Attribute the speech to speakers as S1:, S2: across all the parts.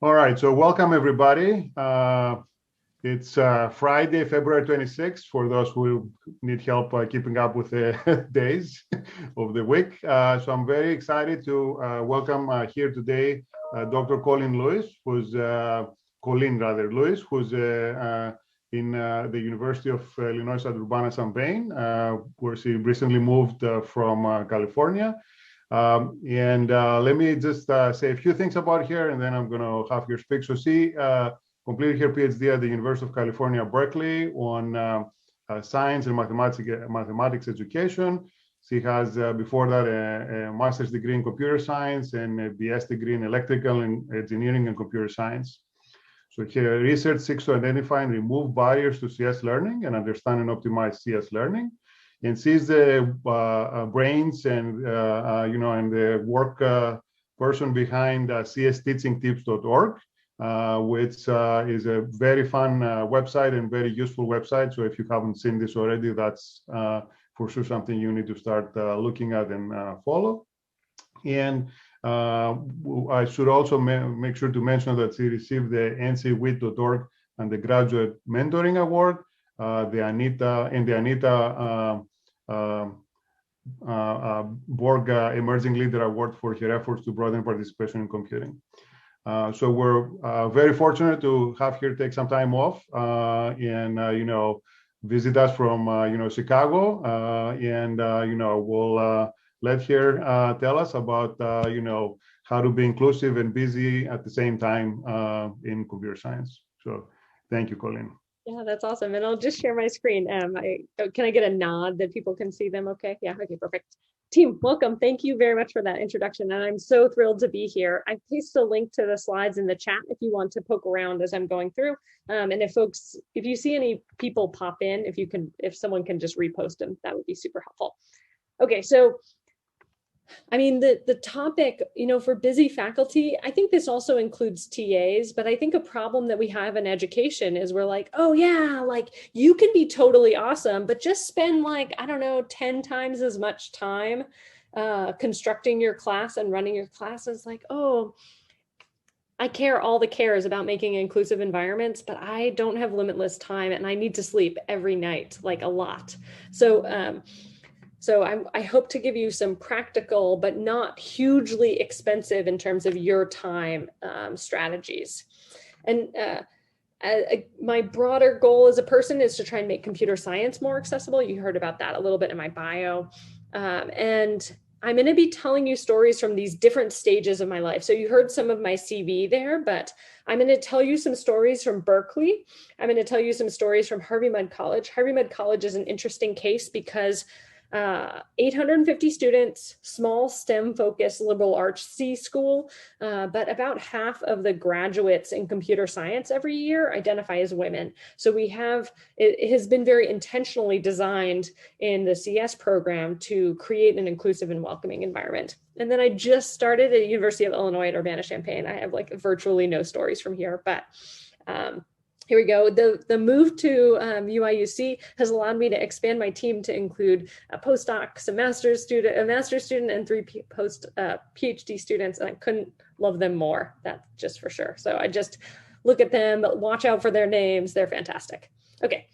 S1: All right, so welcome everybody. It's Friday, February 26th, for those who need help keeping up with the days of the week. So I'm very excited to welcome here today Dr. Colleen Lewis, who's Lewis, who's in the University of Illinois at Urbana-Champaign, where she recently moved from California. Let me just say a few things about her, and then I'm going to have her speak. So she completed her PhD at the University of California, Berkeley, on science and mathematics education. She has, before that, a master's degree in computer science and a BS degree in electrical engineering and computer science. So her research seeks to identify and remove barriers to CS learning and understand and optimize CS learning. And she's the brains and and the work person behind csteachingtips.org, which is a very fun website and very useful website. So if you haven't seen this already, that's for sure something you need to start looking at and follow. And I should also make sure to mention that she received the ncwit.org and the Graduate Mentoring Award, the Anita Borg Emerging Leader Award for her efforts to broaden participation in computing. So we're very fortunate to have her take some time off and visit us from Chicago, and we'll let her tell us about how to be inclusive and busy at the same time in computer science. So thank you, Colleen.
S2: Yeah, that's awesome. And I'll just share my screen. Can I get a nod that people can see them? Okay. Yeah. Okay, perfect. Team, welcome. Thank you very much for that introduction. And I'm so thrilled to be here. I pasted a link to the slides in the chat if you want to poke around as I'm going through. And if you see any people pop in, if someone can just repost them, that would be super helpful. Okay, so I mean, the topic, for busy faculty, I think this also includes TAs, but I think a problem that we have in education is we're like, oh yeah, like you can be totally awesome, but just spend 10 times as much time constructing your class and running your classes. Like, oh, I care all the cares about making inclusive environments, but I don't have limitless time and I need to sleep every night, like a lot. So I hope to give you some practical, but not hugely expensive in terms of your time strategies. And my broader goal as a person is to try and make computer science more accessible. You heard about that a little bit in my bio. And I'm going to be telling you stories from these different stages of my life. So you heard some of my CV there, but I'm going to tell you some stories from Berkeley. I'm going to tell you some stories from Harvey Mudd College. Harvey Mudd College is an interesting case because 850 students, small STEM-focused liberal arts C school, but about half of the graduates in computer science every year identify as women. So it has been very intentionally designed in the CS program to create an inclusive and welcoming environment. And then I just started at the University of Illinois at Urbana-Champaign. I have virtually no stories from here, but here we go. The move to UIUC has allowed me to expand my team to include a postdoc, a master's student, and 3 PhD students, and I couldn't love them more. That's just for sure. So I just look at them, watch out for their names. They're fantastic. Okay.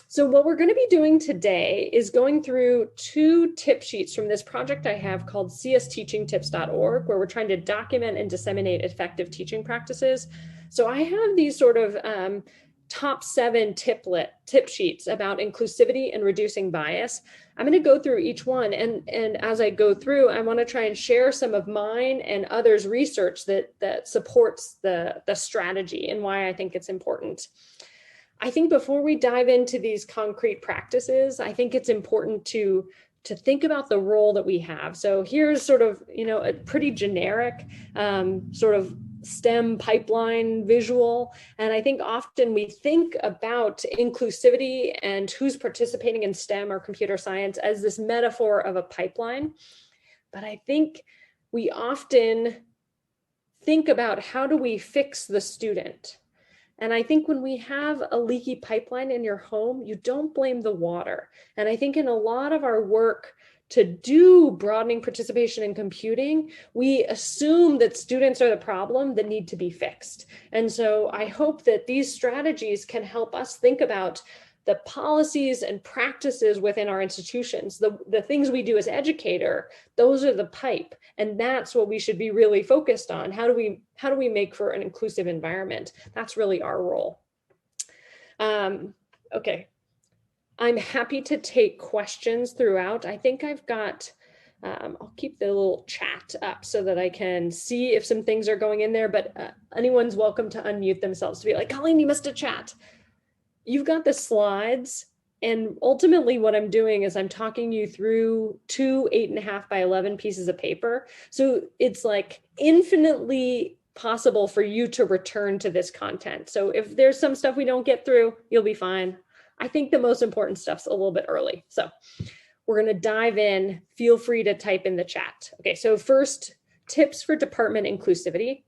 S2: So what we're going to be doing today is going through 2 tip sheets from this project I have called csteachingtips.org, where we're trying to document and disseminate effective teaching practices. So I have these sort of top 7 tip sheets about inclusivity and reducing bias. I'm going to go through each one, and as I go through, I want to try and share some of mine and others' research that supports the strategy and why I think it's important. I think before we dive into these concrete practices, I think it's important to think about the role that we have. So here's sort of a pretty generic sort of STEM pipeline visual. And I think often we think about inclusivity and who's participating in STEM or computer science as this metaphor of a pipeline. But I think we often think about how do we fix the student. And I think when we have a leaky pipeline in your home, you don't blame the water. And I think in a lot of our work to do broadening participation in computing, we assume that students are the problem that need to be fixed. And so I hope that these strategies can help us think about the policies and practices within our institutions, the things we do as educator, those are the pipe. And that's what we should be really focused on. How do we make for an inclusive environment? That's really our role. Okay. I'm happy to take questions throughout. I think I've got, I'll keep the little chat up so that I can see if some things are going in there, but anyone's welcome to unmute themselves to be like, Colleen, you missed a chat. You've got the slides, and ultimately what I'm doing is I'm talking you through 2 8.5 by 11 pieces of paper. So it's like infinitely possible for you to return to this content. So if there's some stuff we don't get through, you'll be fine. I think the most important stuff's a little bit early. So we're going to dive in. Feel free to type in the chat. Okay, so first, tips for department inclusivity.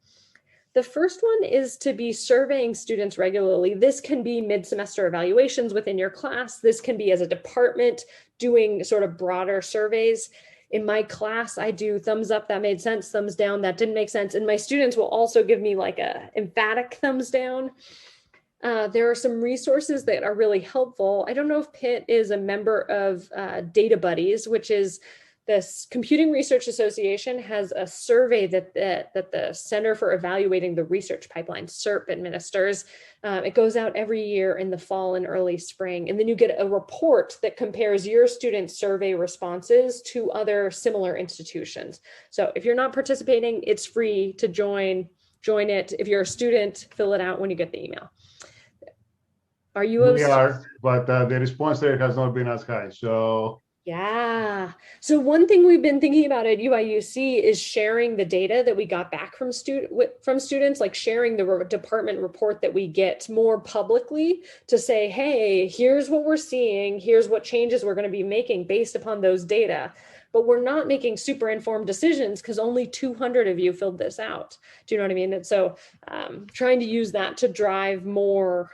S2: The first one is to be surveying students regularly. This can be mid-semester evaluations within your class. This can be as a department doing sort of broader surveys. In my class, I do thumbs up, that made sense, thumbs down, that didn't make sense. And my students will also give me like a emphatic thumbs down. There are some resources that are really helpful. I don't know if Pitt is a member of Data Buddies, which is this Computing Research Association has a survey that the Center for Evaluating the Research Pipeline, CERP, administers. It goes out every year in the fall and early spring. And then you get a report that compares your students' survey responses to other similar institutions. So if you're not participating, it's free to join it. If you're a student, fill it out when you get the email. Are you?
S1: We are, but the response rate has not been as high. So
S2: yeah. So one thing we've been thinking about at UIUC is sharing the data that we got back from students, like sharing the department report that we get more publicly to say, hey, here's what we're seeing. Here's what changes we're going to be making based upon those data. But we're not making super informed decisions because only 200 of you filled this out. Do you know what I mean? And so trying to use that to drive more,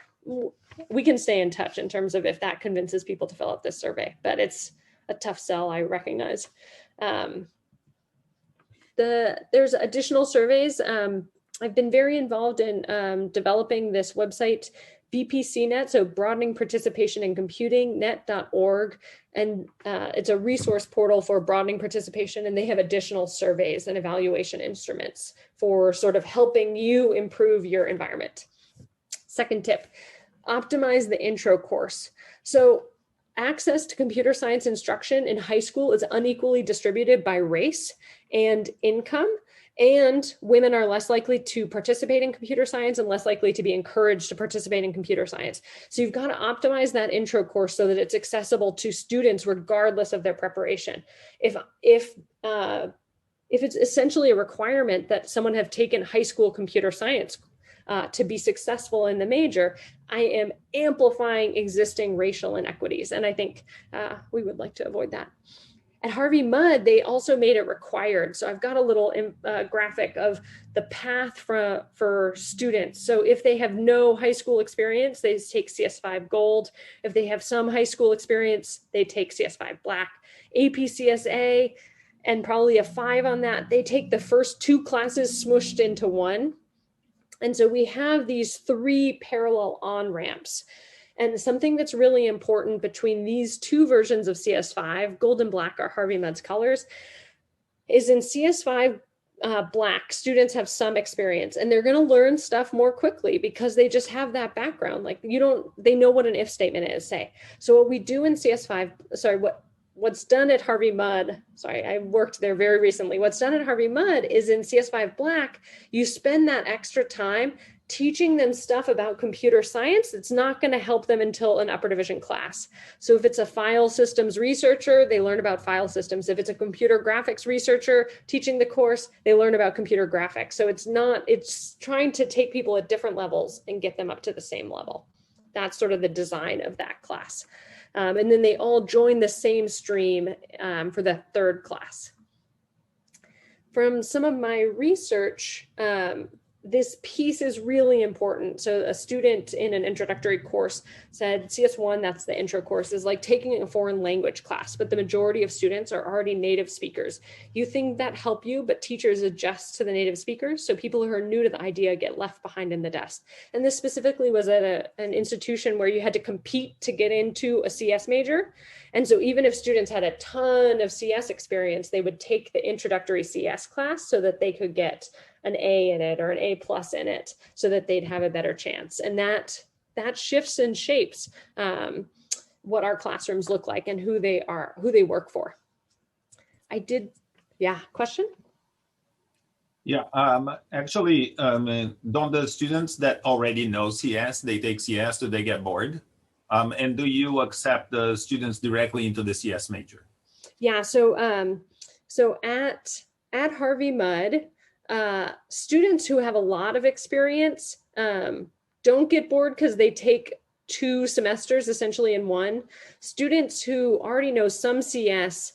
S2: we can stay in touch in terms of if that convinces people to fill out this survey, but it's a tough sell, I recognize. There's additional surveys. I've been very involved in developing this website, BPCnet, so Broadening Participation in Computing, net.org. And it's a resource portal for broadening participation, and they have additional surveys and evaluation instruments for sort of helping you improve your environment. Second tip, optimize the intro course. So access to computer science instruction in high school is unequally distributed by race and income, and women are less likely to participate in computer science and less likely to be encouraged to participate in computer science. So you've got to optimize that intro course so that it's accessible to students regardless of their preparation. If it's essentially a requirement that someone have taken high school computer science to be successful in the major, I am amplifying existing racial inequities. And I think we would like to avoid that. At Harvey Mudd, they also made it required. So I've got a little graphic of the path for students. So if they have no high school experience, they take CS5 Gold. If they have some high school experience, they take CS5 Black. APCSA, and probably a 5 on that, they take the first 2 classes smooshed into one. And so we have these 3 parallel on-ramps. And something that's really important between these 2 versions of CS5, Gold and Black are Harvey Mudd's colors, is in CS5 Black, students have some experience and they're going to learn stuff more quickly because they just have that background. Like they know what an if statement is, say. So what we do in CS5, what's done at Harvey Mudd, I worked there very recently. What's done at Harvey Mudd is in CS5 Black, you spend that extra time teaching them stuff about computer science that's not going to help them until an upper division class. So if it's a file systems researcher, they learn about file systems. If it's a computer graphics researcher teaching the course, they learn about computer graphics. So it's trying to take people at different levels and get them up to the same level. That's sort of the design of that class. And then they all join the same stream for the 3rd class. From some of my research, this piece is really important. So a student in an introductory course said CS1, that's the intro course, is like taking a foreign language class, but the majority of students are already native speakers. You think that help you, but teachers adjust to the native speakers. So people who are new to the idea get left behind in the desk. And this specifically was at an institution where you had to compete to get into a CS major. And so even if students had a ton of CS experience, they would take the introductory CS class so that they could get an A in it or an A plus in it so that they'd have a better chance. And that shifts and shapes what our classrooms look like and who they are, who they work for. Question?
S3: Yeah, actually, don't the students that already know CS, they take CS, do they get bored? And do you accept the students directly into the CS major?
S2: Yeah, so at Harvey Mudd, students who have a lot of experience don't get bored because they take 2 semesters essentially in one. Students who already know some CS,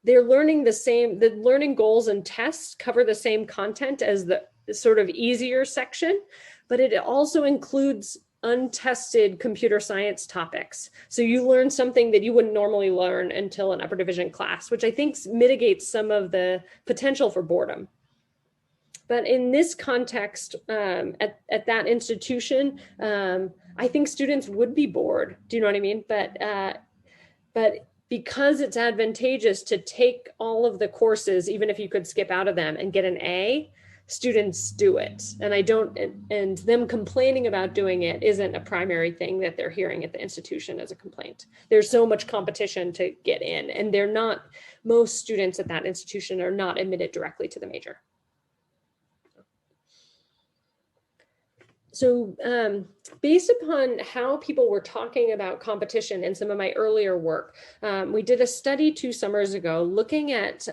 S2: they're learning the learning goals and tests cover the same content as the sort of easier section, but it also includes untested computer science topics. So you learn something that you wouldn't normally learn until an upper division class, which I think mitigates some of the potential for boredom. But in this context, at that institution, I think students would be bored. Do you know what I mean? But because it's advantageous to take all of the courses, even if you could skip out of them and get an A, students do it. And them complaining about doing it isn't a primary thing that they're hearing at the institution as a complaint. There's so much competition to get in, and most students at that institution are not admitted directly to the major. So based upon how people were talking about competition in some of my earlier work, we did a study 2 summers ago looking at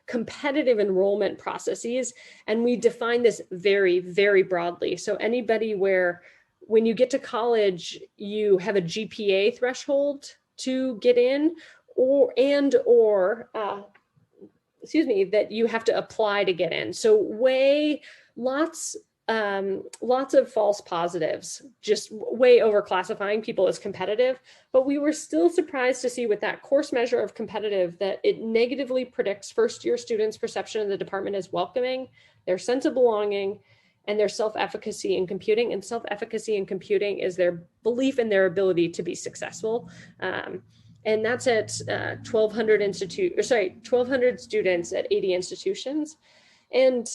S2: competitive enrollment processes, and we defined this very, very broadly. So anybody where when you get to college, you have a GPA threshold to get in, or that you have to apply to get in. So lots of false positives, just way overclassifying people as competitive. But we were still surprised to see with that course measure of competitive that it negatively predicts first-year students' perception of the department as welcoming, their sense of belonging, and their self-efficacy in computing. And self-efficacy in computing is their belief in their ability to be successful. And that's at 1,200 students at 80 institutions. And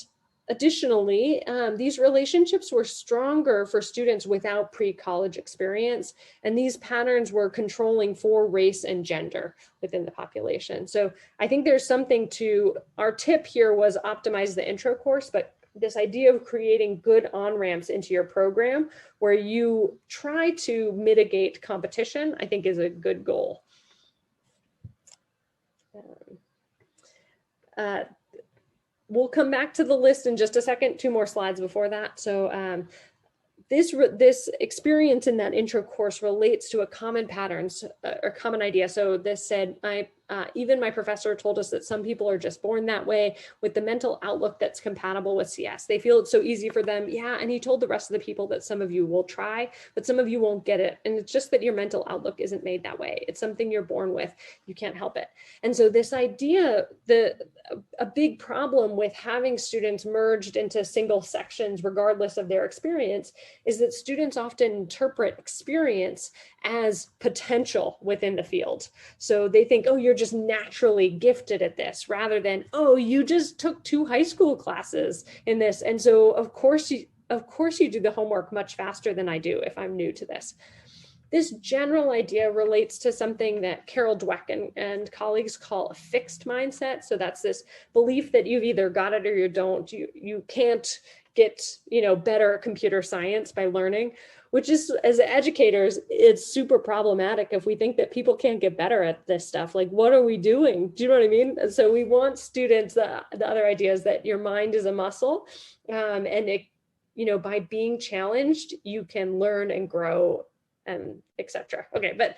S2: additionally, these relationships were stronger for students without pre-college experience, and these patterns were controlling for race and gender within the population. So I think there's something to, our tip here was optimize the intro course, but this idea of creating good on-ramps into your program where you try to mitigate competition, I think is a good goal. We'll come back to the list in just a second, 2 more slides before that. So this experience in that intro course relates to a common patterns or common idea. So this said, even my professor told us that some people are just born that way with the mental outlook that's compatible with CS. They feel it's so easy for them. Yeah, and he told the rest of the people that some of you will try, but some of you won't get it. And it's just that your mental outlook isn't made that way. It's something you're born with. You can't help it. And so this idea, a big problem with having students merged into single sections, regardless of their experience, is that students often interpret experience as potential within the field. So they think, oh, you're just naturally gifted at this, rather than, oh, you just took 2 high school classes in this. And so of course you do the homework much faster than I do if I'm new to this. This general idea relates to something that Carol Dweck and colleagues call a fixed mindset. So that's this belief that you've either got it or you don't. You can't get, better at computer science by learning, which is, as educators, it's super problematic if we think that people can't get better at this stuff. Like, what are we doing? Do you know what I mean? And so we want students, the other idea is that your mind is a muscle, and it, by being challenged, you can learn and grow etc. Okay, but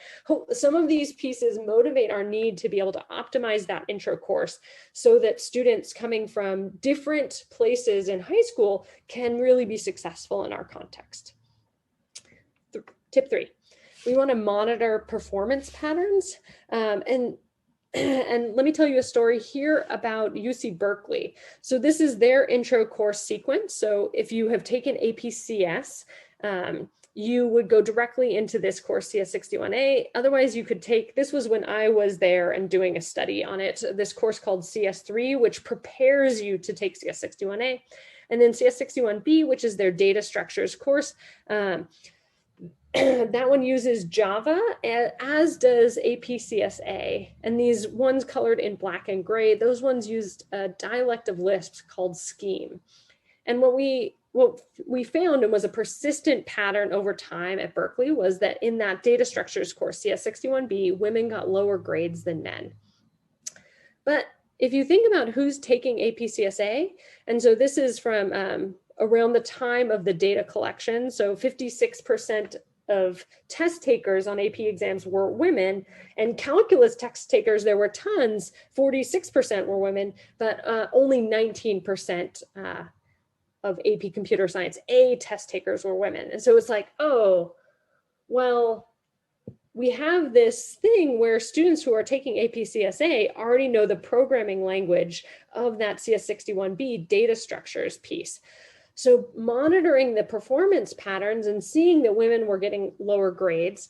S2: some of these pieces motivate our need to be able to optimize that intro course so that students coming from different places in high school can really be successful in our context. Tip 3, we want to monitor performance patterns. And let me tell you a story here about UC Berkeley. So this is their intro course sequence. So if you have taken APCS, you would go directly into this course, CS61A. Otherwise, you could take, this was when I was there and doing a study on it, this course called CS3, which prepares you to take CS61A. And then CS61B, which is their data structures course. That one uses Java, as does APCSA. And these ones colored in black and gray, those ones used a dialect of Lisp called Scheme. And what we found, and was a persistent pattern over time at Berkeley, was that in that data structures course, CS61B, women got lower grades than men. But if you think about who's taking APCSA, and so this is from around the time of the data collection, so 56% of test takers on AP exams were women, and calculus test takers, there were tons, 46% were women, but only 19% of AP computer science A test takers were women. And so it's like, oh, well, we have this thing where students who are taking APCSA already know the programming language of that CS61B data structures piece. So monitoring the performance patterns and seeing that women were getting lower grades,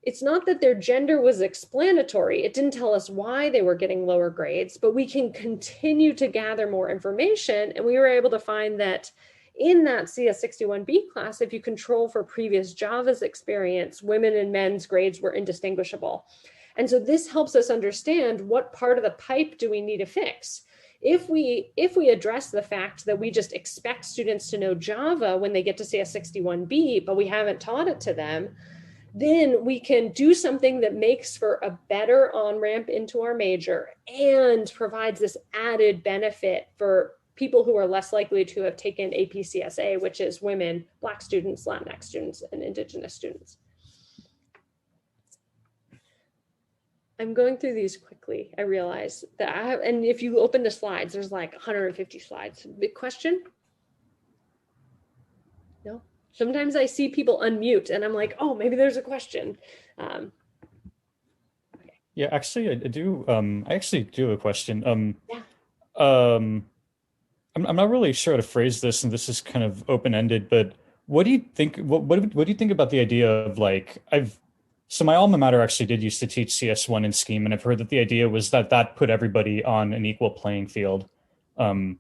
S2: it's not that their gender was explanatory. It didn't tell us why they were getting lower grades, but we can continue to gather more information. And we were able to find that in that CS61B class, if you control for previous Java's experience, women and men's grades were indistinguishable. And so this helps us understand what part of the pipe do we need to fix. If we address the fact that we just expect students to know Java when they get to CS61B, but we haven't taught it to them, then we can do something that makes for a better on-ramp into our major and provides this added benefit for people who are less likely to have taken APCSA, which is women, Black students, Latinx students, and Indigenous students. I'm going through these quickly. I realize that I have, and if you open the slides, there's like 150 slides. Big question? No? Sometimes I see people unmute and I'm like, oh, maybe there's a question. Okay.
S4: Yeah, actually, I do. I actually do have a question.
S2: Yeah.
S4: I'm not really sure how to phrase this, and this is kind of open-ended, but what do you think? What do you think about the idea of like So my alma mater actually did used to teach CS1 in Scheme, and I've heard that the idea was that that put everybody on an equal playing field. I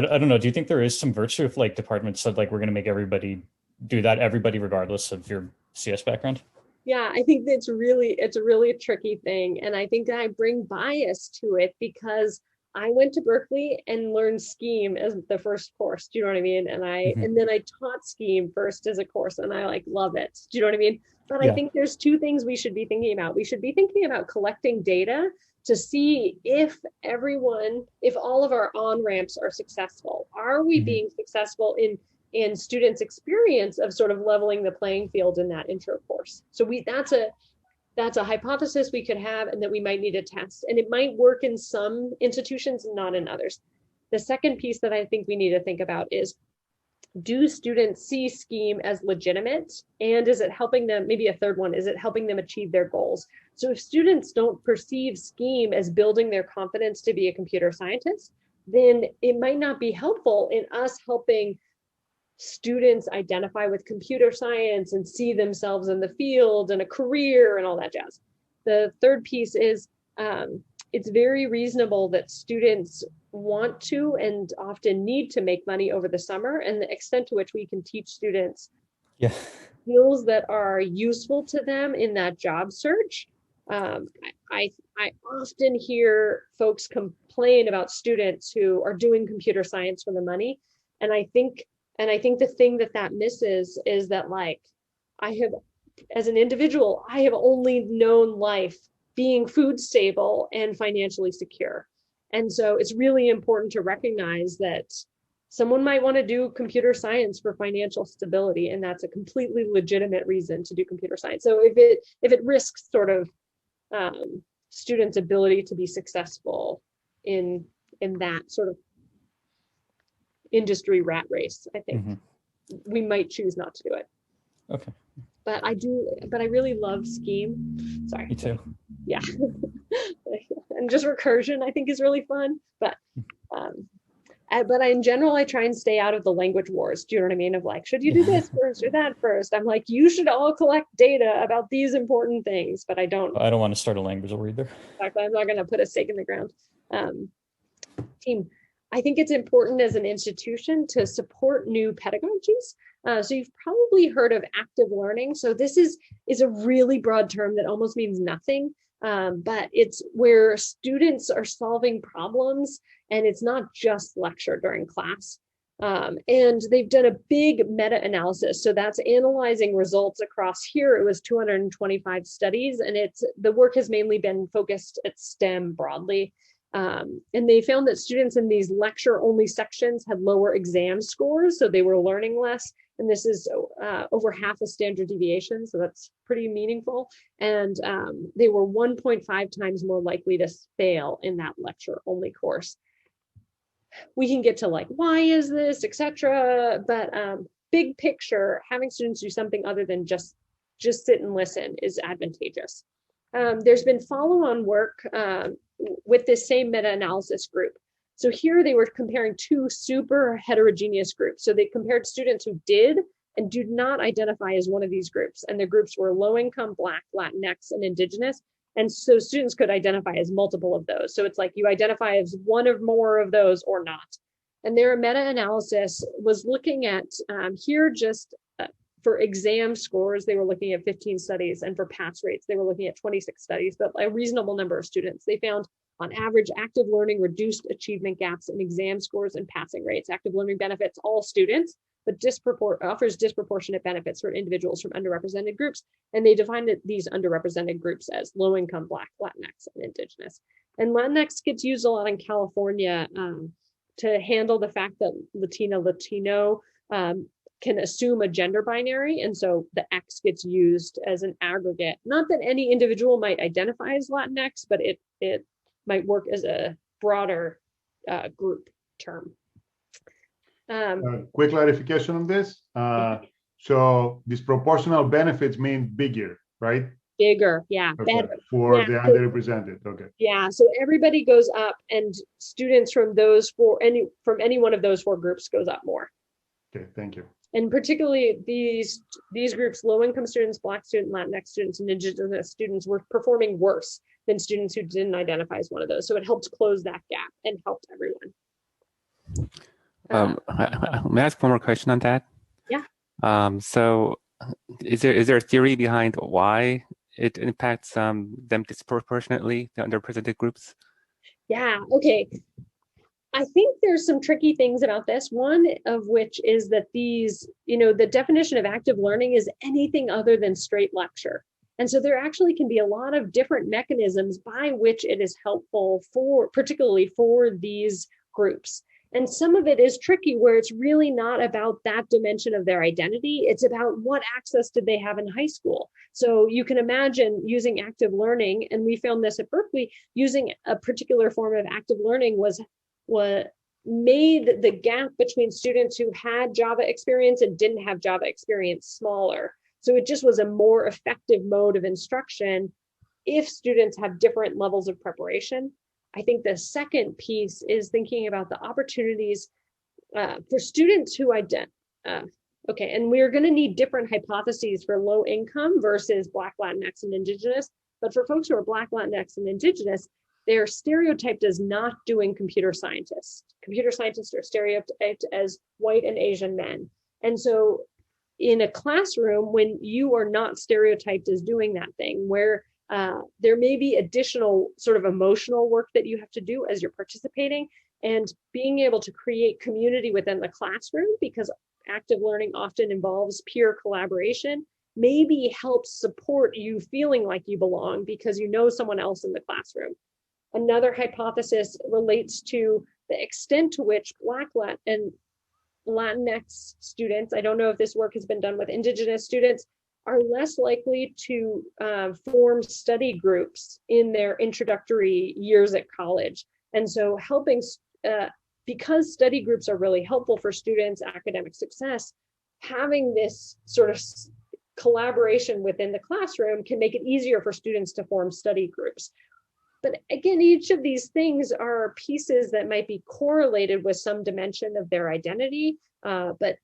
S4: don't know. Do you think there is some virtue if like departments said like we're going to make everybody do that, everybody regardless of your CS background?
S2: Yeah, I think it's a really tricky thing, and I think that I bring bias to it because I went to Berkeley and learned Scheme as the first course. Do you know what I mean? And and then I taught Scheme first as a course, and I like love it. Do you know what I mean? But yeah. I think there's two things we should be thinking about. We should be thinking about collecting data to see if all of our on-ramps are successful. Are we being successful in students' experience of sort of leveling the playing field in that intro course? So that's a hypothesis we could have and that we might need to test. And it might work in some institutions, not in others. The second piece that I think we need to think about is, do students see Scheme as legitimate? And is it helping them, maybe a third one, is it helping them achieve their goals? So if students don't perceive Scheme as building their confidence to be a computer scientist, then it might not be helpful in us helping students identify with computer science and see themselves in the field and a career and all that jazz. The third piece is it's very reasonable that students want to and often need to make money over the summer, and the extent to which we can teach students skills that are useful to them in that job search. I often hear folks complain about students who are doing computer science for the money, and I think the thing that misses is that, like, as an individual, I have only known life being food stable and financially secure. And so it's really important to recognize that Someone might want to do computer science for financial stability, and that's a completely legitimate reason to do computer science. So if it risks sort of students' ability to be successful in that sort of industry rat race, I think we might choose not to do it.
S4: Okay.
S2: But I really love Scheme. Sorry.
S4: Me too.
S2: Yeah. And just recursion, I think, is really fun. But in general, I try and stay out of the language wars. Do you know what I mean? Of like, should you do this first or that first? I'm like, you should all collect data about these important things, but I don't
S4: want to start a language war either.
S2: Exactly. I'm not going to put a stake in the ground. Team, I think it's important as an institution to support new pedagogies. So you've probably heard of active learning. So this is a really broad term that almost means nothing, but it's where students are solving problems, and it's not just lecture during class. And they've done a big meta-analysis. So that's analyzing results across here. It was 225 studies, and the work has mainly been focused at STEM broadly. And they found that students in these lecture-only sections had lower exam scores, so they were learning less. And this is over half a standard deviation, so that's pretty meaningful. And they were 1.5 times more likely to fail in that lecture-only course. We can get to like, why is this, etc. But big picture, having students do something other than just sit and listen is advantageous. There's been follow-on work with this same meta-analysis group. So here they were comparing two super heterogeneous groups. So they compared students who did and do not identify as one of these groups. And the groups were low-income, Black, Latinx, and Indigenous. And so students could identify as multiple of those. So it's like you identify as one or more of those or not. And their meta-analysis was looking at here just for exam scores, they were looking at 15 studies, and for pass rates, they were looking at 26 studies, but a reasonable number of students. They found on average, active learning reduced achievement gaps in exam scores and passing rates. Active learning benefits all students, but offers disproportionate benefits for individuals from underrepresented groups. And they defined these underrepresented groups as low-income, Black, Latinx, and Indigenous. And Latinx gets used a lot in California to handle the fact that Latino can assume a gender binary. And so the X gets used as an aggregate. Not that any individual might identify as Latinx, but it might work as a broader group term.
S1: Quick clarification on this. So disproportional benefits mean bigger, right?
S2: Bigger, yeah,
S1: okay.
S2: Better.
S1: For
S2: yeah.
S1: the underrepresented, okay.
S2: Yeah, so everybody goes up, and students from any one of those four groups goes up more.
S1: Okay, thank you.
S2: And particularly these groups, low-income students, Black students, Latinx students, and Indigenous students were performing worse than students who didn't identify as one of those. So it helped close that gap and helped everyone.
S5: May I ask one more question on that?
S2: Yeah.
S5: So is there a theory behind why it impacts them disproportionately, the underrepresented groups?
S2: Yeah, okay. I think there's some tricky things about this. One of which is that the definition of active learning is anything other than straight lecture. And so there actually can be a lot of different mechanisms by which it is helpful particularly for these groups. And some of it is tricky where it's really not about that dimension of their identity. It's about what access did they have in high school. So you can imagine using active learning, and we found this at Berkeley, using a particular form of active learning was what made the gap between students who had Java experience and didn't have Java experience smaller. So it just was a more effective mode of instruction if students have different levels of preparation. I think the second piece is thinking about the opportunities for students who and we're going to need different hypotheses for low income versus Black, Latinx, and Indigenous. But for folks who are Black, Latinx, and Indigenous, they're stereotyped as not doing computer scientists. Computer scientists are stereotyped as white and Asian men. And so in a classroom, when you are not stereotyped as doing that thing, where there may be additional sort of emotional work that you have to do as you're participating, and being able to create community within the classroom, because active learning often involves peer collaboration, maybe helps support you feeling like you belong because you know someone else in the classroom. Another hypothesis relates to the extent to which Black, and Latinx students, I don't know if this work has been done with Indigenous students, are less likely to form study groups in their introductory years at college. And so helping, because study groups are really helpful for students' academic success, having this sort of collaboration within the classroom can make it easier for students to form study groups. But again, each of these things are pieces that might be correlated with some dimension of their identity, but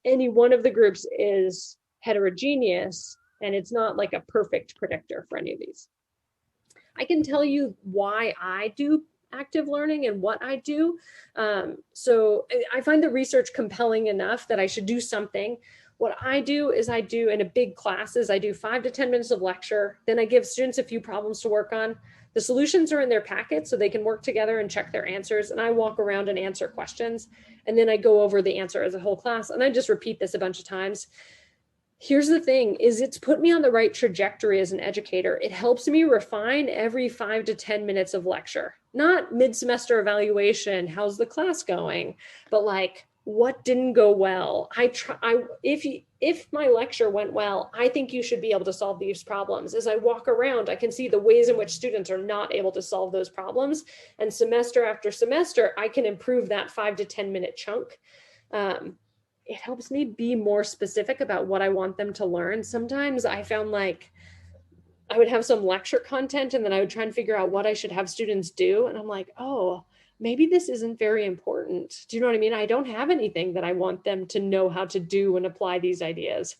S2: any one of the groups is heterogeneous, and it's not like a perfect predictor for any of these. I can tell you why I do active learning and what I do. So I find the research compelling enough that I should do something. What I do is I do in a big classes, I do 5 to 10 minutes of lecture. Then I give students a few problems to work on. The solutions are in their packet so they can work together and check their answers. And I walk around and answer questions. And then I go over the answer as a whole class. And I just repeat this a bunch of times. Here's the thing is it's put me on the right trajectory as an educator. It helps me refine every 5 to 10 minutes of lecture, not mid-semester evaluation. How's the class going? But like, what didn't go well? If my lecture went well, I think you should be able to solve these problems. As I walk around, I can see the ways in which students are not able to solve those problems. And semester after semester, I can improve that 5 to 10 minute chunk. It helps me be more specific about what I want them to learn. Sometimes I found like I would have some lecture content and then I would try and figure out what I should have students do. And I'm like, oh, maybe this isn't very important. Do you know what I mean? I don't have anything that I want them to know how to do and apply these ideas.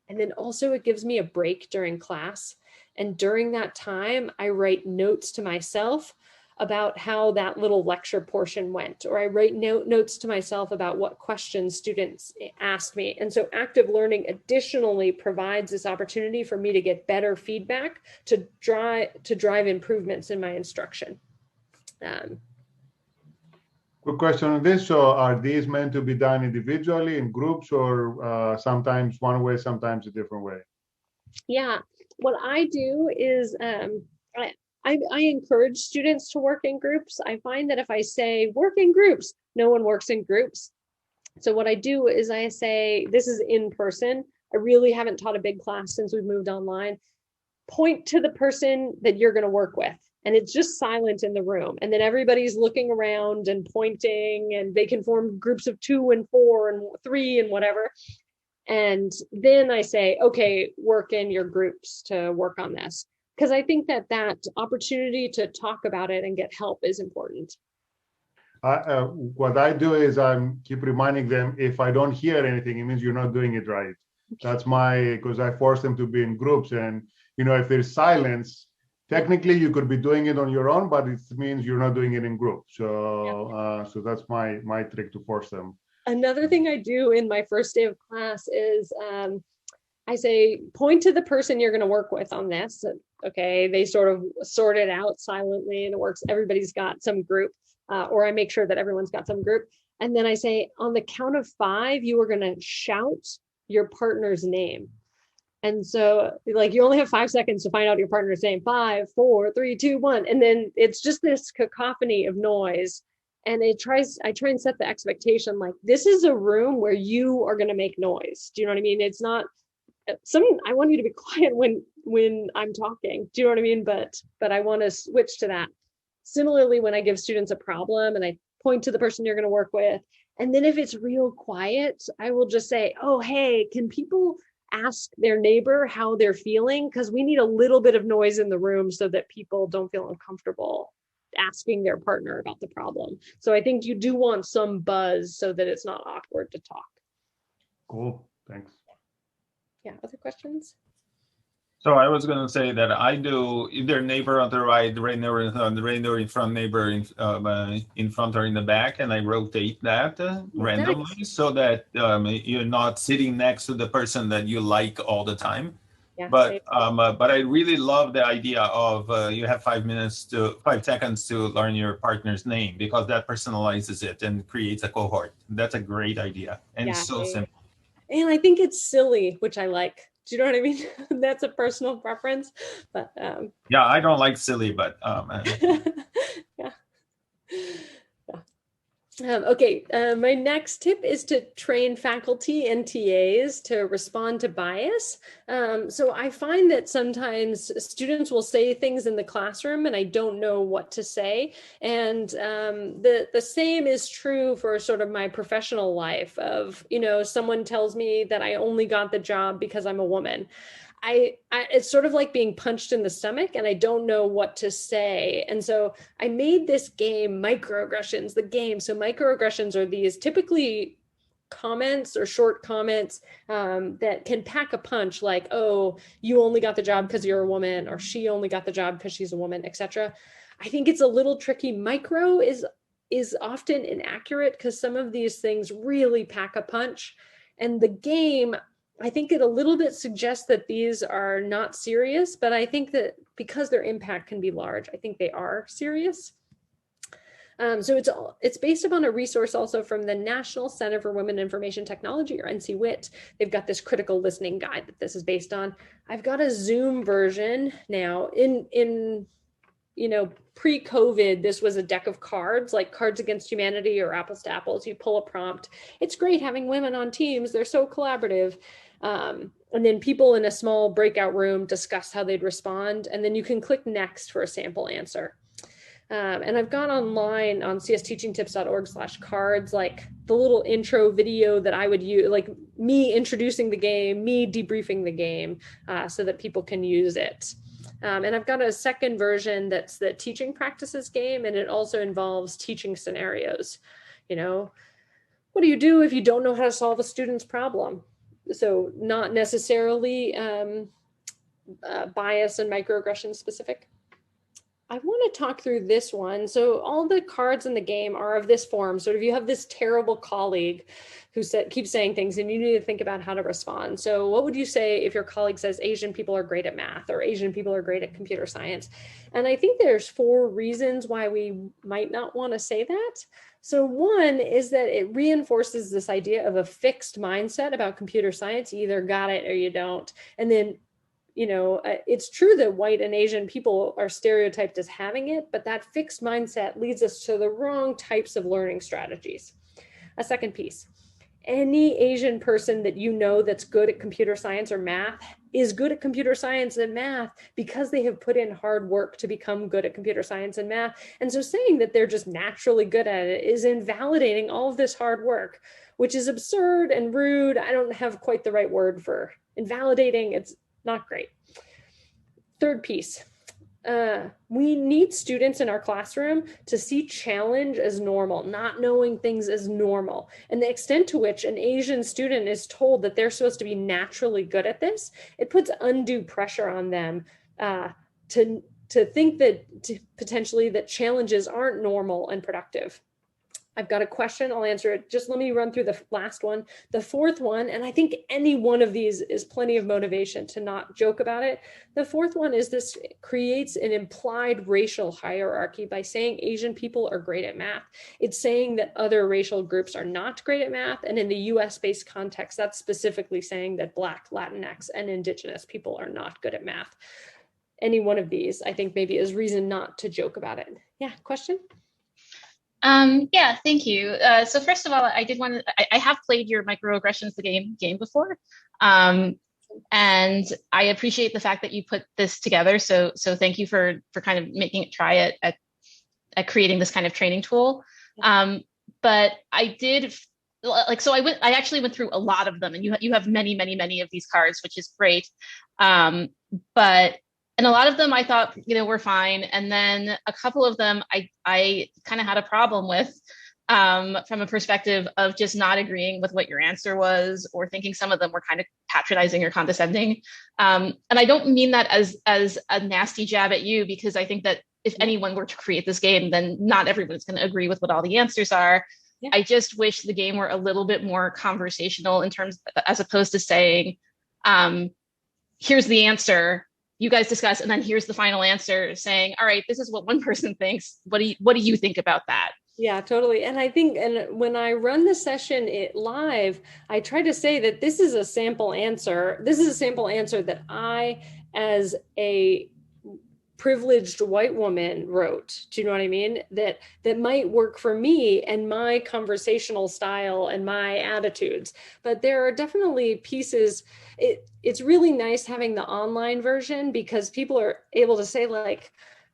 S2: And then also it gives me a break during class. And during that time, I write notes to myself about how that little lecture portion went, or I write notes to myself about what questions students asked me. And so active learning additionally provides this opportunity for me to get better feedback to drive improvements in my instruction.
S1: Quick question on this. So are these meant to be done individually in groups or sometimes one way, sometimes a different way?
S2: Yeah, what I do is I encourage students to work in groups. I find that if I say work in groups, no one works in groups. So what I do is I say, this is in person. I really haven't taught a big class since we've moved online. Point to the person that you're going to work with. And it's just silent in the room. And then everybody's looking around and pointing, and they can form groups of 2 and 4 and 3 and whatever. And then I say, okay, work in your groups to work on this. Because I think that opportunity to talk about it and get help is important.
S1: What I do is I keep reminding them, if I don't hear anything, it means you're not doing it right. That's because I force them to be in groups. And, if there's silence, technically you could be doing it on your own, but it means you're not doing it in groups. So, so that's my trick to force them. Another
S2: thing I do in my first day of class is I say, point to the person you're going to work with on this. Okay, they sort of sort it out silently and it works. Everybody's got some group, or I make sure that everyone's got some group. And then I say, on the count of 5, you are going to shout your partner's name. And so like you only have 5 seconds to find out your partner's name. 5, 4, 3, 2, 1. And then it's just this cacophony of noise. And I try and set the expectation like, this is a room where you are going to make noise. Do you know what I mean? It's not I want you to be quiet when I'm talking. Do you know what I mean? But I want to switch to that. Similarly, when I give students a problem and I point to the person you're going to work with, and then if it's real quiet, I will just say, oh, hey, can people ask their neighbor how they're feeling? Because we need a little bit of noise in the room so that people don't feel uncomfortable asking their partner about the problem. So I think you do want some buzz so that it's not awkward to talk.
S1: Cool, thanks.
S2: Yeah, other questions?
S3: So I was going to say that I do either neighbor on the right, neighbor on the neighbor in front, neighbor in front or in the back, and I rotate that randomly so that you're not sitting next to the person that you like all the time. Yeah, but I really love the idea of you have 5 seconds to learn your partner's name, because that personalizes it and creates a cohort. That's a great idea, and it's so simple.
S2: And I think it's silly, which I like. Do you know what I mean? That's a personal preference, but
S3: yeah, I don't like silly, but
S2: yeah. Okay, my next tip is to train faculty and TAs to respond to bias. So I find that sometimes students will say things in the classroom and I don't know what to say. And the same is true for sort of my professional life of, someone tells me that I only got the job because I'm a woman. It's sort of like being punched in the stomach and I don't know what to say. And so I made this game, Microaggressions, the game. So microaggressions are these typically comments or short comments that can pack a punch, like, oh, you only got the job because you're a woman, or she only got the job because she's a woman, etc. I think it's a little tricky. Micro is often inaccurate because some of these things really pack a punch. And the game, I think it a little bit suggests that these are not serious, but I think that because their impact can be large, I think they are serious. So it's based upon a resource also from the National Center for Women Information Technology, or NCWIT. They've got this critical listening guide that this is based on. I've got a Zoom version now. In pre-COVID, this was a deck of cards, like Cards Against Humanity or Apples to Apples. You pull a prompt. It's great having women on teams. They're so collaborative. And then people in a small breakout room discuss how they'd respond. And then you can click next for a sample answer. And I've gone online on csteachingtips.org/cards, like the little intro video that I would use, like me introducing the game, me debriefing the game, so that people can use it. And I've got a second version that's the teaching practices game, and it also involves teaching scenarios. What do you do if you don't know how to solve a student's problem? So not necessarily bias and microaggression specific. I want to talk through this one. So all the cards in the game are of this form. So if you have this terrible colleague who keeps saying things and you need to think about how to respond. So what would you say if your colleague says Asian people are great at math or Asian people are great at computer science? And I think there's 4 reasons why we might not want to say that. So one is that it reinforces this idea of a fixed mindset about computer science. You either got it or you don't. And then it's true that white and Asian people are stereotyped as having it, but that fixed mindset leads us to the wrong types of learning strategies. A second piece, any Asian person that that's good at computer science or math is good at computer science and math because they have put in hard work to become good at computer science and math. And so saying that they're just naturally good at it is invalidating all of this hard work, which is absurd and rude. I don't have quite the right word for invalidating. It's not great. Third piece, we need students in our classroom to see challenge as normal, not knowing things as normal. And the extent to which an Asian student is told that they're supposed to be naturally good at this, it puts undue pressure on them to think that potentially that challenges aren't normal and productive. I've got a question, I'll answer it. Just let me run through the last one. The fourth one, and I think any one of these is plenty of motivation to not joke about it. The fourth one is this creates an implied racial hierarchy by saying Asian people are great at math. It's saying that other racial groups are not great at math. And in the US-based context, that's specifically saying that Black, Latinx, and Indigenous people are not good at math. Any one of these, I think maybe is reason not to joke about it. Yeah, question?
S6: Yeah, thank you. So first of all, I have played your Microaggressions the game before. And I appreciate the fact that you put this together. So thank you for kind of making it try it at creating this kind of training tool. But I did I actually went through a lot of them, and you have many of these cards, which is great. And a lot of them I thought, were fine. And then a couple of them I kind of had a problem with from a perspective of just not agreeing with what your answer was, or thinking some of them were kind of patronizing or condescending. And I don't mean that as a nasty jab at you, because I think that if anyone were to create this game, then not everyone's going to agree with what all the answers are. Yeah. I just wish the game were a little bit more conversational in terms, as opposed to saying, here's the answer, you guys discuss, and then here's the final answer, saying, all right, this is what one person thinks. What do you think about that?
S2: Yeah, totally. And I think, and when I run the session live, I try to say that this is a sample answer. This is a sample answer that I, as a privileged white woman wrote. Do you know what I mean? That might work for me and my conversational style and my attitudes. But there are definitely pieces. It's really nice having the online version because people are able to say like,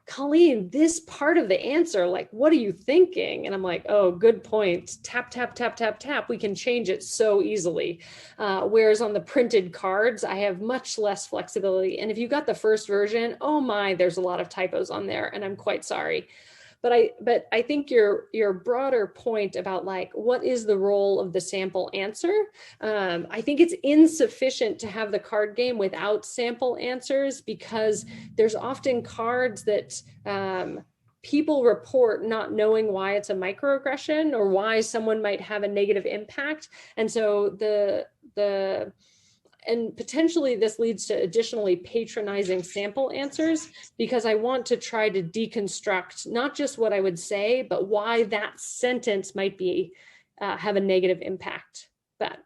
S2: Colleen, this part of the answer, like, what are you thinking? And I'm like, oh, good point. Tap, tap, tap, tap, tap. We can change it so easily. Whereas on the printed cards, I have much less flexibility. And if you got the first version, oh my, there's a lot of typos on there, and I'm quite sorry. But I think your broader point about like, what is the role of the sample answer? I think it's insufficient to have the card game without sample answers because there's often cards that people report not knowing why it's a microaggression or why someone might have a negative impact. And so and potentially this leads to additionally patronizing sample answers because I want to try to deconstruct not just what I would say, but why that sentence might be have a negative impact. But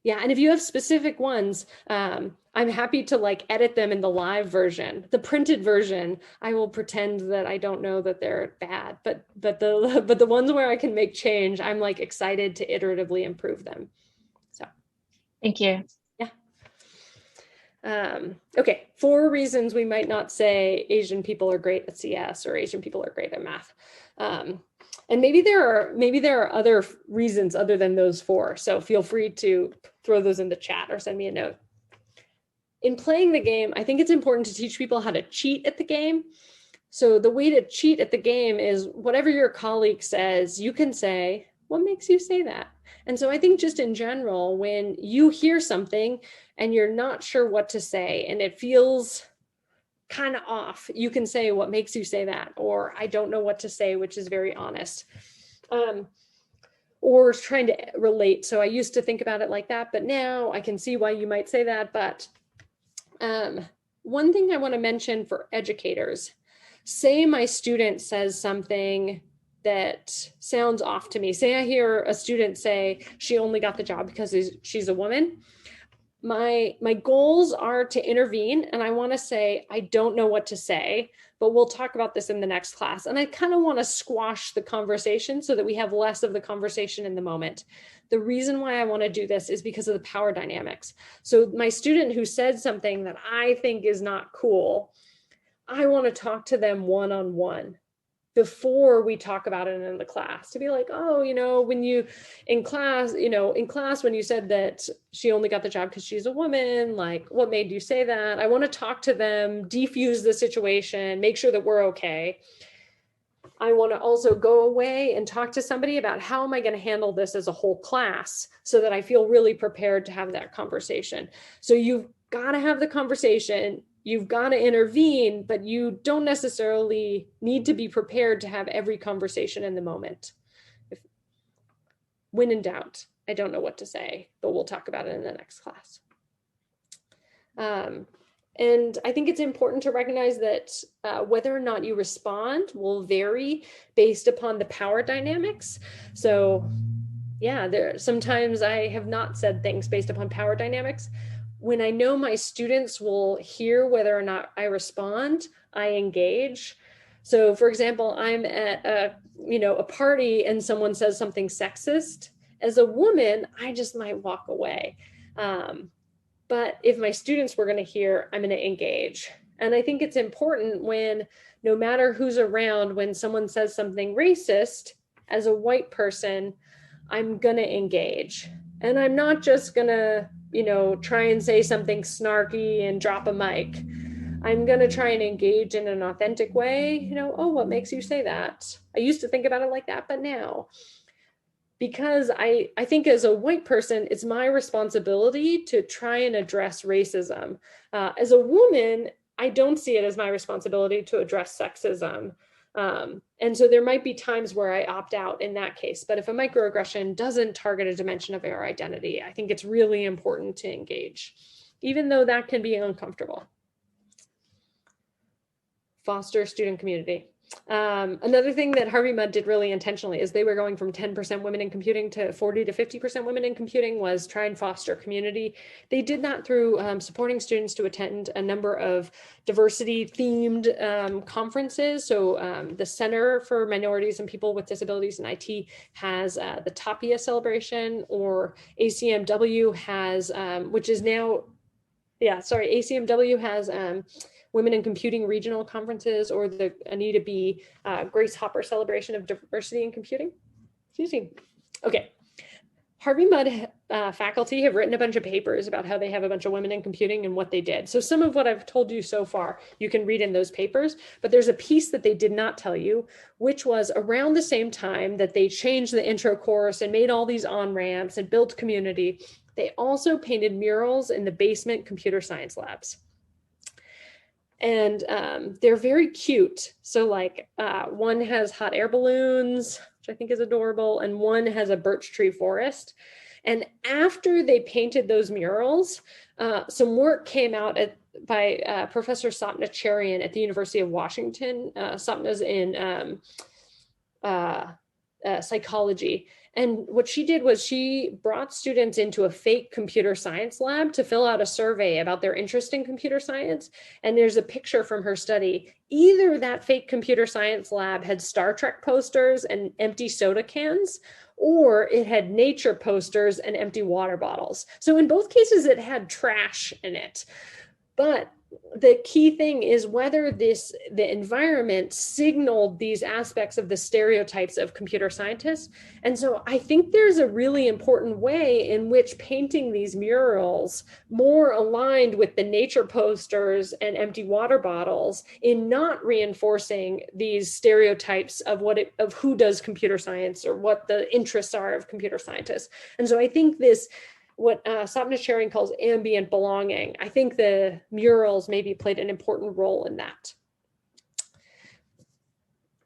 S2: yeah, and if you have specific ones, I'm happy to like edit them in the live version. The printed version, I will pretend that I don't know that they're bad, but the ones where I can make change, I'm like excited to iteratively improve them. So,
S6: thank you.
S2: Okay, 4 reasons we might not say Asian people are great at CS or Asian people are great at math. And maybe there are other reasons other than those 4. So feel free to throw those in the chat or send me a note. In playing the game, I think it's important to teach people how to cheat at the game. So the way to cheat at the game is whatever your colleague says, you can say, what makes you say that? And so I think just in general, when you hear something and you're not sure what to say and it feels kind of off, you can say, what makes you say that? Or I don't know what to say, which is very honest. Or trying to relate. So I used to think about it like that, but now I can see why you might say that. But one thing I want to mention for educators, say my student says something that sounds off to me. Say I hear a student say she only got the job because she's a woman. My goals are to intervene, and I want to say, I don't know what to say, but we'll talk about this in the next class. And I kind of want to squash the conversation so that we have less of the conversation in the moment. The reason why I want to do this is because of the power dynamics. So my student who said something that I think is not cool, I want to talk to them one-on-one before we talk about it in the class, to be like, oh, when you in class when you said that she only got the job because she's a woman, like, what made you say that? I want to talk to them, defuse the situation, make sure that we're okay. I want to also go away and talk to somebody about how am I going to handle this as a whole class so that I feel really prepared to have that conversation. So you've got to have the conversation. You've got to intervene, but you don't necessarily need to be prepared to have every conversation in the moment. When in doubt, I don't know what to say, but we'll talk about it in the next class. And I think it's important to recognize that whether or not you respond will vary based upon the power dynamics. So yeah, sometimes I have not said things based upon power dynamics. When I know my students will hear whether or not I respond, I engage. So for example, I'm at a party and someone says something sexist. As a woman, I just might walk away. But if my students were going to hear, I'm going to engage. And I think it's important when, no matter who's around, when someone says something racist, as a white person, I'm going to engage. And I'm not just going to try and say something snarky and drop a mic. I'm going to try and engage in an authentic way. Oh, what makes you say that? I used to think about it like that, but now, because I think as a white person, it's my responsibility to try and address racism. As a woman, I don't see it as my responsibility to address sexism. And so there might be times where I opt out in that case. But if a microaggression doesn't target a dimension of our identity, I think it's really important to engage, even though that can be uncomfortable. Foster student community. Another thing that Harvey Mudd did really intentionally is they were going from 10% women in computing to 40 to 50% women in computing was try and foster community. They did that through supporting students to attend a number of diversity themed conferences. So the Center for Minorities and People with Disabilities in IT has the Tapia celebration, or ACMW has, which is now, ACMW has Women in Computing regional conferences, or the Anita B. Grace Hopper celebration of diversity in computing. Excuse me. Okay. Harvey Mudd faculty have written a bunch of papers about how they have a bunch of women in computing and what they did. So some of what I've told you so far, you can read in those papers, but there's a piece that they did not tell you, which was around the same time that they changed the intro course and made all these on-ramps and built community, they also painted murals in the basement computer science labs. And they're very cute. So like one has hot air balloons, which I think is adorable, and one has a birch tree forest. And after they painted those murals, some work came out by Professor Sapna Cherian at the University of Washington. Sapna's in psychology. And what she did was she brought students into a fake computer science lab to fill out a survey about their interest in computer science. And there's a picture from her study. Either that fake computer science lab had Star Trek posters and empty soda cans, or it had nature posters and empty water bottles. So in both cases, it had trash in it. But the key thing is whether the environment signaled these aspects of the stereotypes of computer scientists. And so I think there's a really important way in which painting these murals more aligned with the nature posters and empty water bottles in not reinforcing these stereotypes of of who does computer science or what the interests are of computer scientists. And so I think what Sapna Cherian calls ambient belonging, I think the murals maybe played an important role in that.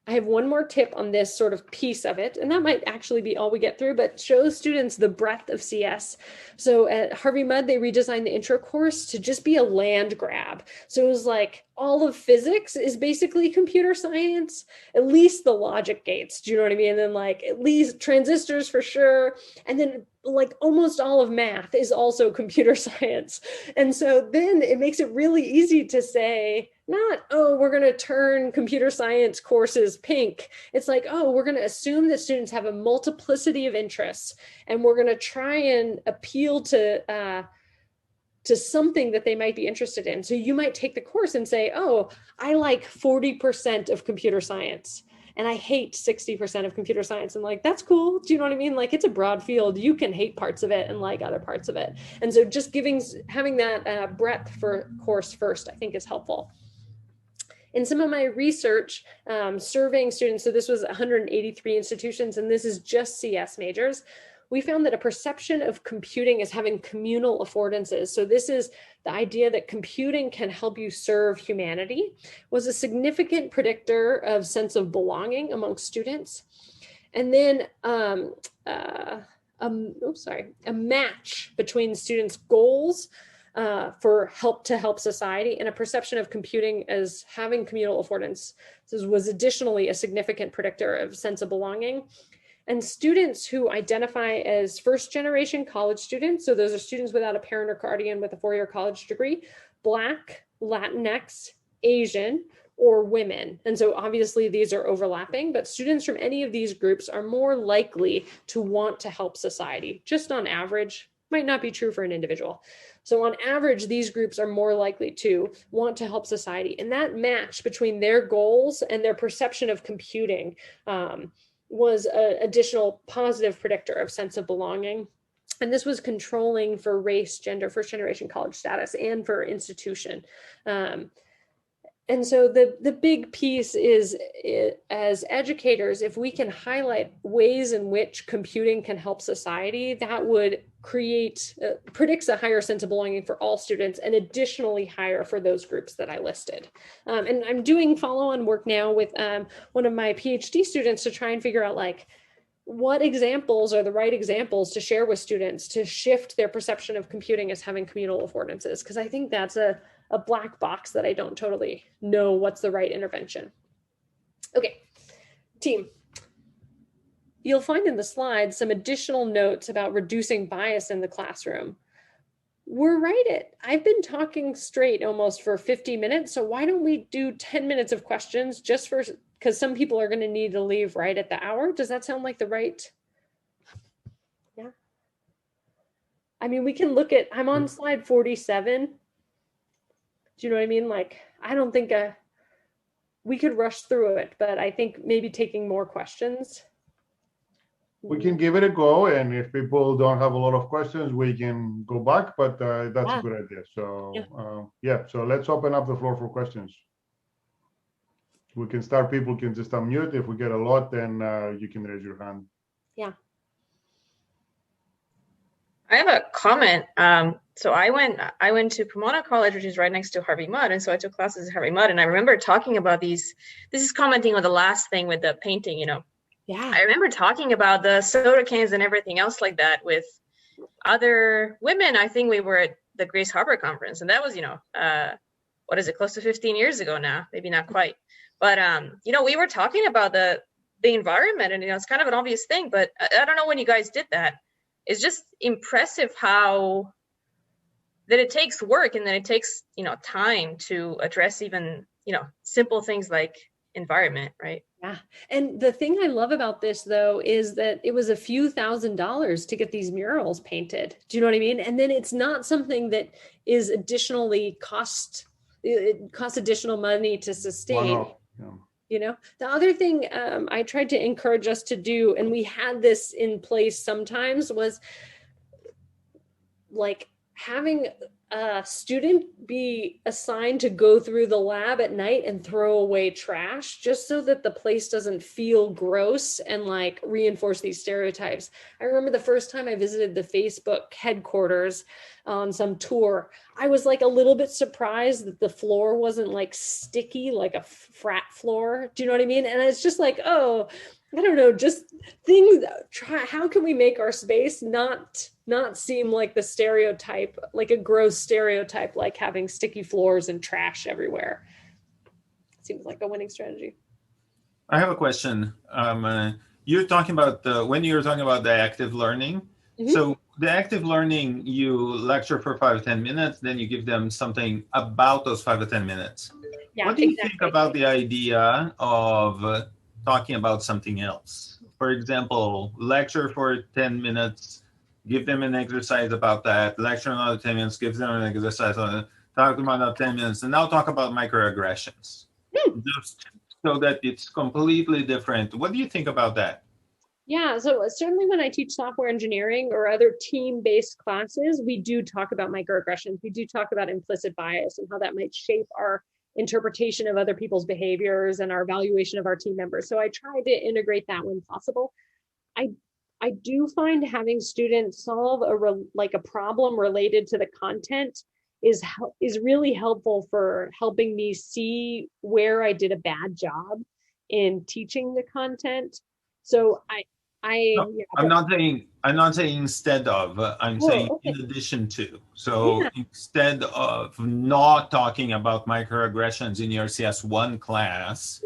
S2: I have one more tip on this sort of piece of it, and that might actually be all we get through, but shows students the breadth of CS. So at Harvey Mudd, they redesigned the intro course to just be a land grab. So it was like all of physics is basically computer science, at least the logic gates, do you know what I mean? And then like at least transistors for sure. And then like almost all of math is also computer science. And so then it makes it really easy to say, not, oh, we're going to turn computer science courses pink. It's like, oh, we're going to assume that students have a multiplicity of interests, and we're going to try and appeal to something that they might be interested in. So you might take the course and say, oh, I like 40% of computer science, and I hate 60% of computer science. And like, that's cool. Do you know what I mean? Like, it's a broad field. You can hate parts of it and like other parts of it. And so just having that breadth for course first, I think is helpful. In some of my research, surveying students, so this was 183 institutions, and this is just CS majors, we found that a perception of computing as having communal affordances, so this is the idea that computing can help you serve humanity, was a significant predictor of sense of belonging amongst students. And then a match between students' goals for help society and a perception of computing as having communal affordance. This was additionally a significant predictor of sense of belonging. And students who identify as first-generation college students, so those are students without a parent or guardian with a four-year college degree, Black, Latinx, Asian, or women. And so obviously these are overlapping, but students from any of these groups are more likely to want to help society, just on average. Might not be true for an individual. So on average, these groups are more likely to want to help society. And that match between their goals and their perception of computing was an additional positive predictor of sense of belonging. And this was controlling for race, gender, first-generation college status, and for institution. And so the big piece is, as educators, if we can highlight ways in which computing can help society, that would predicts a higher sense of belonging for all students, and additionally higher for those groups that I listed. And I'm doing follow-on work now with one of my PhD students to try and figure out like, what examples are the right examples to share with students to shift their perception of computing as having communal affordances? Because I think that's a black box that I don't totally know what's the right intervention. Okay, team. You'll find in the slides some additional notes about reducing bias in the classroom. We're right I've been talking straight almost for 50 minutes, so why don't we do 10 minutes of questions just for, because some people are going to need to leave right at the hour. Does that sound like the right? Yeah. I mean, we can look at, I'm on slide 47. Do you know what I mean? Like, I don't think we could rush through it, but I think maybe taking more questions.
S1: We can give it a go, and if people don't have a lot of questions, we can go back, but that's a good idea. So so let's open up the floor for questions. We can start, people can just unmute. If we get a lot, then you can raise your hand.
S2: Yeah.
S7: I have a comment. So I went to Pomona College, which is right next to Harvey Mudd, and so I took classes at Harvey Mudd, and I remember talking about these. This is commenting on the last thing with the painting, you know.
S2: Yeah.
S7: I remember talking about the soda cans and everything else like that with other women. I think we were at the Grace Harbor conference, and that was, you know, what is it, close to 15 years ago now, maybe not quite. But, you know, we were talking about the environment, and, you know, it's kind of an obvious thing, but I don't know when you guys did that. It's just impressive how that it takes work, and that it takes, you know, time to address even, you know, simple things like environment, right?
S2: Yeah. And the thing I love about this, though, is that it was a few $1,000s to get these murals painted. Do you know what I mean? And then it's not something that is additionally it costs additional money to sustain.
S1: Wow. Yeah.
S2: You know, the other thing I tried to encourage us to do, and we had this in place sometimes, was like having a student be assigned to go through the lab at night and throw away trash, just so that the place doesn't feel gross and like reinforce these stereotypes. I remember the first time I visited the Facebook headquarters on some tour, I was like a little bit surprised that the floor wasn't like sticky, like a frat floor. Do you know what I mean? And it's just like, oh, I don't know, just things, how can we make our space not seem like the stereotype, like a gross stereotype, like having sticky floors and trash everywhere? Seems like a winning strategy.
S3: I have a question. You're talking about when you're talking about the active learning. Mm-hmm. So the active learning, you lecture for 5 or 10 minutes, then you give them something about those 5 or 10 minutes. Yeah, what do you think about the idea of talking about something else? For example, lecture for 10 minutes, give them an exercise about that, lecture another 10 minutes, give them an exercise on it, talk about another 10 minutes, and now talk about microaggressions. Just so that it's completely different. What do you think about that?
S2: Yeah, so certainly when I teach software engineering or other team-based classes, we do talk about microaggressions. We do talk about implicit bias and how that might shape our interpretation of other people's behaviors and our evaluation of our team members. So I try to integrate that when possible. I do find having students solve a problem related to the content is really helpful for helping me see where I did a bad job in teaching the content. So I'm
S3: not saying instead of, I'm saying okay. In addition to. So instead of not talking about microaggressions in your CS1 class,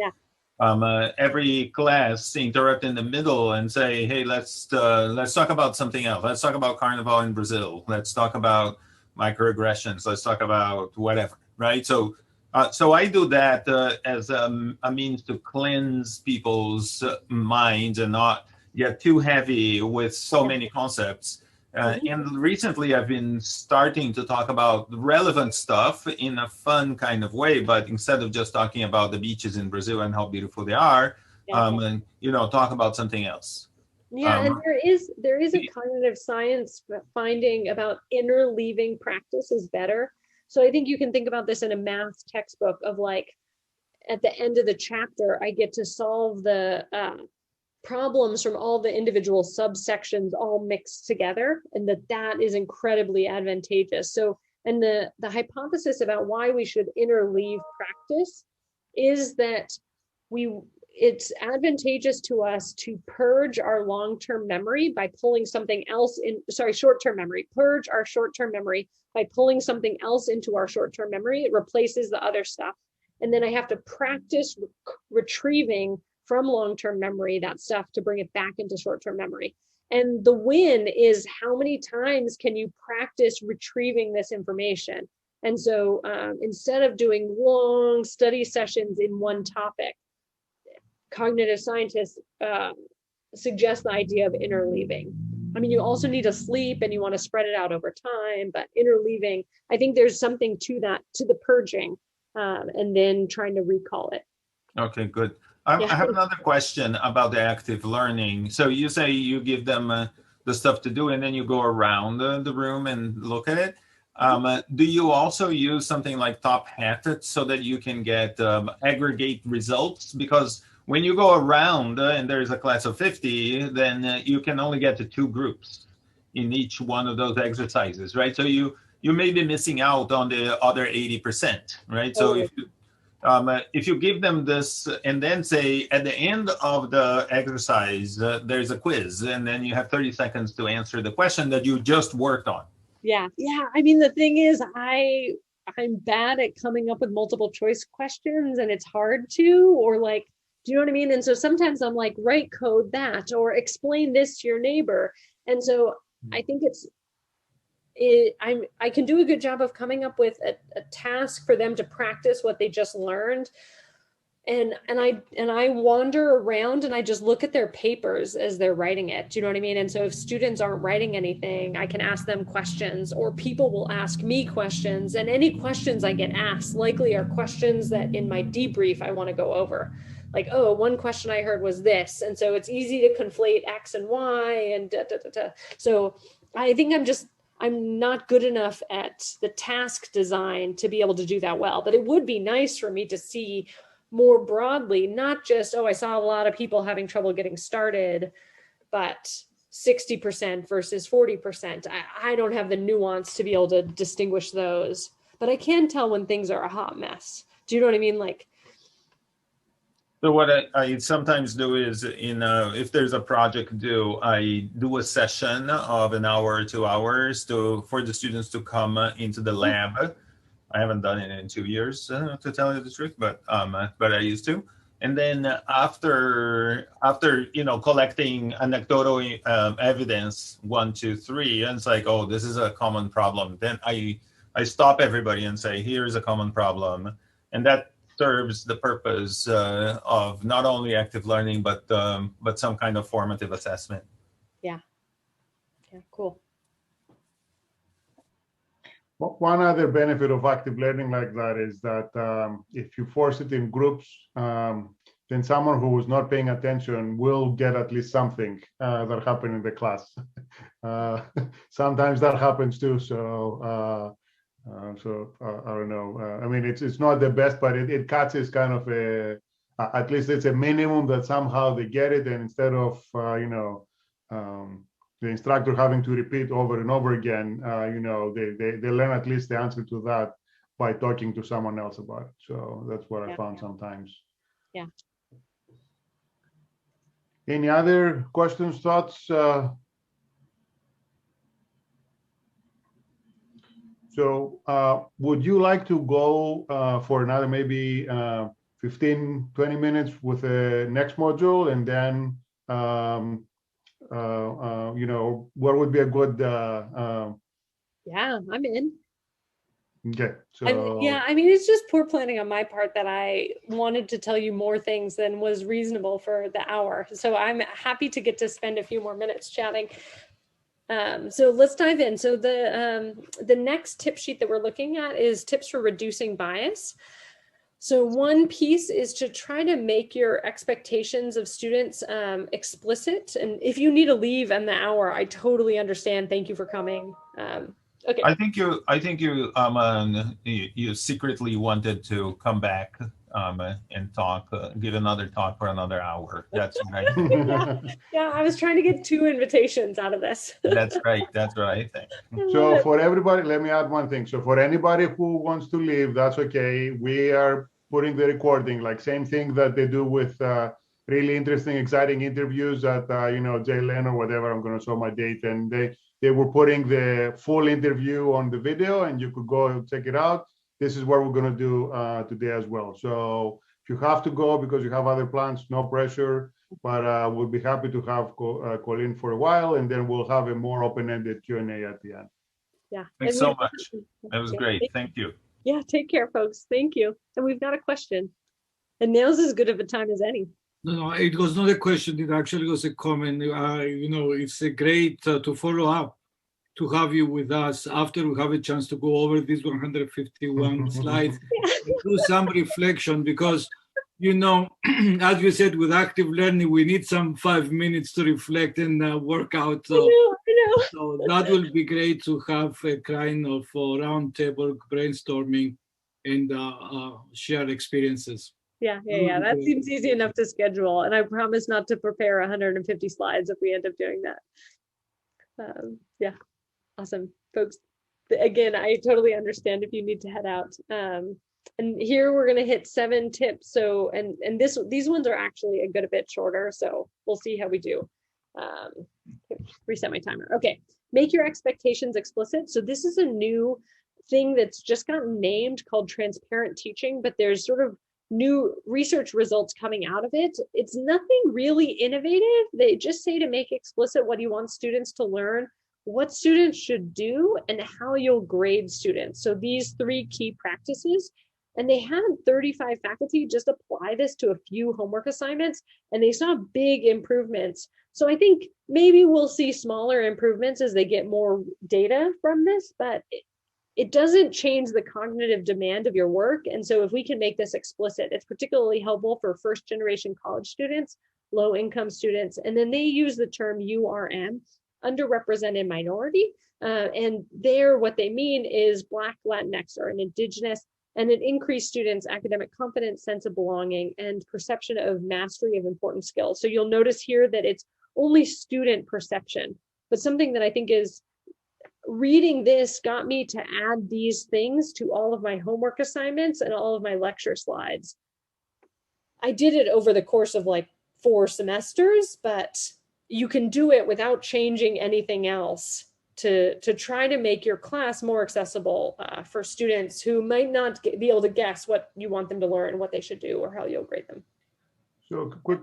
S3: every class interrupt in the middle and say, hey, let's talk about something else. Let's talk about Carnival in Brazil. Let's talk about microaggressions. Let's talk about whatever, right? So I do that as a means to cleanse people's minds and not get too heavy with so many concepts. And recently I've been starting to talk about relevant stuff in a fun kind of way, but instead of just talking about the beaches in Brazil and how beautiful they are, and, talk about something else.
S2: Yeah, and there is a cognitive science finding about interleaving practice is better. So I think you can think about this in a math textbook of like, at the end of the chapter, I get to solve the problems from all the individual subsections all mixed together, and that is incredibly advantageous. So, and the hypothesis about why we should interleave practice is that it's advantageous to us to purge our long-term memory by pulling something else short-term memory, purge our short-term memory by pulling something else into our shorter-term memory. It replaces the other stuff. And then I have to practice retrieving from long-term memory that stuff to bring it back into short-term memory. And the win is how many times can you practice retrieving this information? And so instead of doing long study sessions in one topic, cognitive scientists suggest the idea of interleaving. I mean, you also need to sleep and you want to spread it out over time, but interleaving, I think there's something to that, to the purging, and then trying to recall it.
S3: Okay, good. I have another question about the active learning. So you say you give them the stuff to do and then you go around the room and look at it. Do you also use something like top hat so that you can get aggregate results? Because when you go around and there's a class of 50, then you can only get to 2 groups in each one of those exercises, right? So you may be missing out on the other 80%, right? So if you give them this and then say at the end of the exercise, there's a quiz, and then you have 30 seconds to answer the question that you just worked on.
S2: Yeah. I mean, the thing is, I'm bad at coming up with multiple choice questions, and it's hard to, or like, do you know what I mean? And so sometimes I'm like, write code that, or explain this to your neighbor. And so I think I can do a good job of coming up with a task for them to practice what they just learned. And I wander around and I just look at their papers as they're writing it. Do you know what I mean? And so if students aren't writing anything, I can ask them questions, or people will ask me questions, and any questions I get asked likely are questions that in my debrief I want to go over. Like, oh, one question I heard was this. And so it's easy to conflate X and Y and da, da, da, da. So I think I'm not good enough at the task design to be able to do that well, but it would be nice for me to see more broadly, not just, oh, I saw a lot of people having trouble getting started, but 60% versus 40%. I don't have the nuance to be able to distinguish those, but I can tell when things are a hot mess. Do you know what I mean? Like,
S3: so what I sometimes do is, if there's a project due, I do a session of an hour or 2 hours for the students to come into the lab. I haven't done it in 2 years, to tell you the truth, but I used to. And then after collecting anecdotal evidence 1, 2, 3, and it's like, oh, this is a common problem. Then I stop everybody and say, here's a common problem, and that serves the purpose of not only active learning, but some kind of formative assessment.
S2: Yeah, cool.
S1: One other benefit of active learning like that is that if you force it in groups, then someone who is not paying attention will get at least something that happened in the class. Sometimes that happens too. So I don't know. I mean, it's not the best, but it catches kind of at least it's a minimum that somehow they get it, and instead of the instructor having to repeat over and over again, they learn at least the answer to that by talking to someone else about it. So that's what I found sometimes.
S2: Yeah.
S1: Any other questions, thoughts? So would you like to go for another maybe 15, 20 minutes with the next module, and then what would be a good
S2: yeah, I'm in.
S1: Okay. So
S2: I mean, it's just poor planning on my part that I wanted to tell you more things than was reasonable for the hour. So I'm happy to get to spend a few more minutes chatting. So let's dive in. So the next tip sheet that we're looking at is tips for reducing bias. So one piece is to try to make your expectations of students explicit. And if you need to leave in the hour, I totally understand. Thank you for coming. Okay.
S3: I think you secretly wanted to come back and talk, give another talk for another hour. That's right.
S2: Yeah, I was trying to get 2 invitations out of this.
S3: That's right. That's what I think.
S1: So for everybody, let me add one thing. So for anybody who wants to leave, that's okay. We are putting the recording, like same thing that they do with really interesting, exciting interviews at JLN or whatever. I'm going to show my date, and they were putting the full interview on the video, and you could go and check it out. this is what we're going to do today as well. So if you have to go because you have other plans, no pressure, but we'll be happy to have Colleen for a while, and then we'll have a more open-ended Q&A at the end.
S2: Yeah.
S3: Thanks so much. That was great. Thank you.
S2: Yeah, take care, folks. Thank you. And we've got a question. And now's as good of a time as any.
S8: No, it was not a question. It actually was a comment. It's a great to follow up, to have you with us after we have a chance to go over these 151 slides, do some reflection, because, as you said, with active learning, we need some 5 minutes to reflect and work out. So,
S2: I know.
S8: So that will be great to have a kind of roundtable brainstorming and share experiences.
S2: Yeah. That seems easy enough to schedule. And I promise not to prepare 150 slides if we end up doing that. Yeah. Awesome. Folks, again, I totally understand if you need to head out. And here we're going to hit 7 tips. So, and these ones are actually a good bit shorter. So we'll see how we do. Reset my timer. Okay. Make your expectations explicit. So this is a new thing that's just gotten named called transparent teaching, but there's sort of new research results coming out of it. It's nothing really innovative. They just say to make explicit what you want students to learn, what students should do, and how you'll grade students. So these 3 key practices, and they had 35 faculty just apply this to a few homework assignments, and they saw big improvements. So I think maybe we'll see smaller improvements as they get more data from this, but it doesn't change the cognitive demand of your work. And so if we can make this explicit, it's particularly helpful for first-generation college students, low-income students, and then they use the term URM, underrepresented minority. And there, what they mean is Black, Latinx, or an Indigenous, and it increased students' academic confidence, sense of belonging, and perception of mastery of important skills. So you'll notice here that it's only student perception, but something that I think is reading this got me to add these things to all of my homework assignments and all of my lecture slides. I did it over the course of like 4 semesters, but you can do it without changing anything else to try to make your class more accessible for students who might not be able to guess what you want them to learn, what they should do, or how you'll grade them.
S1: So quick,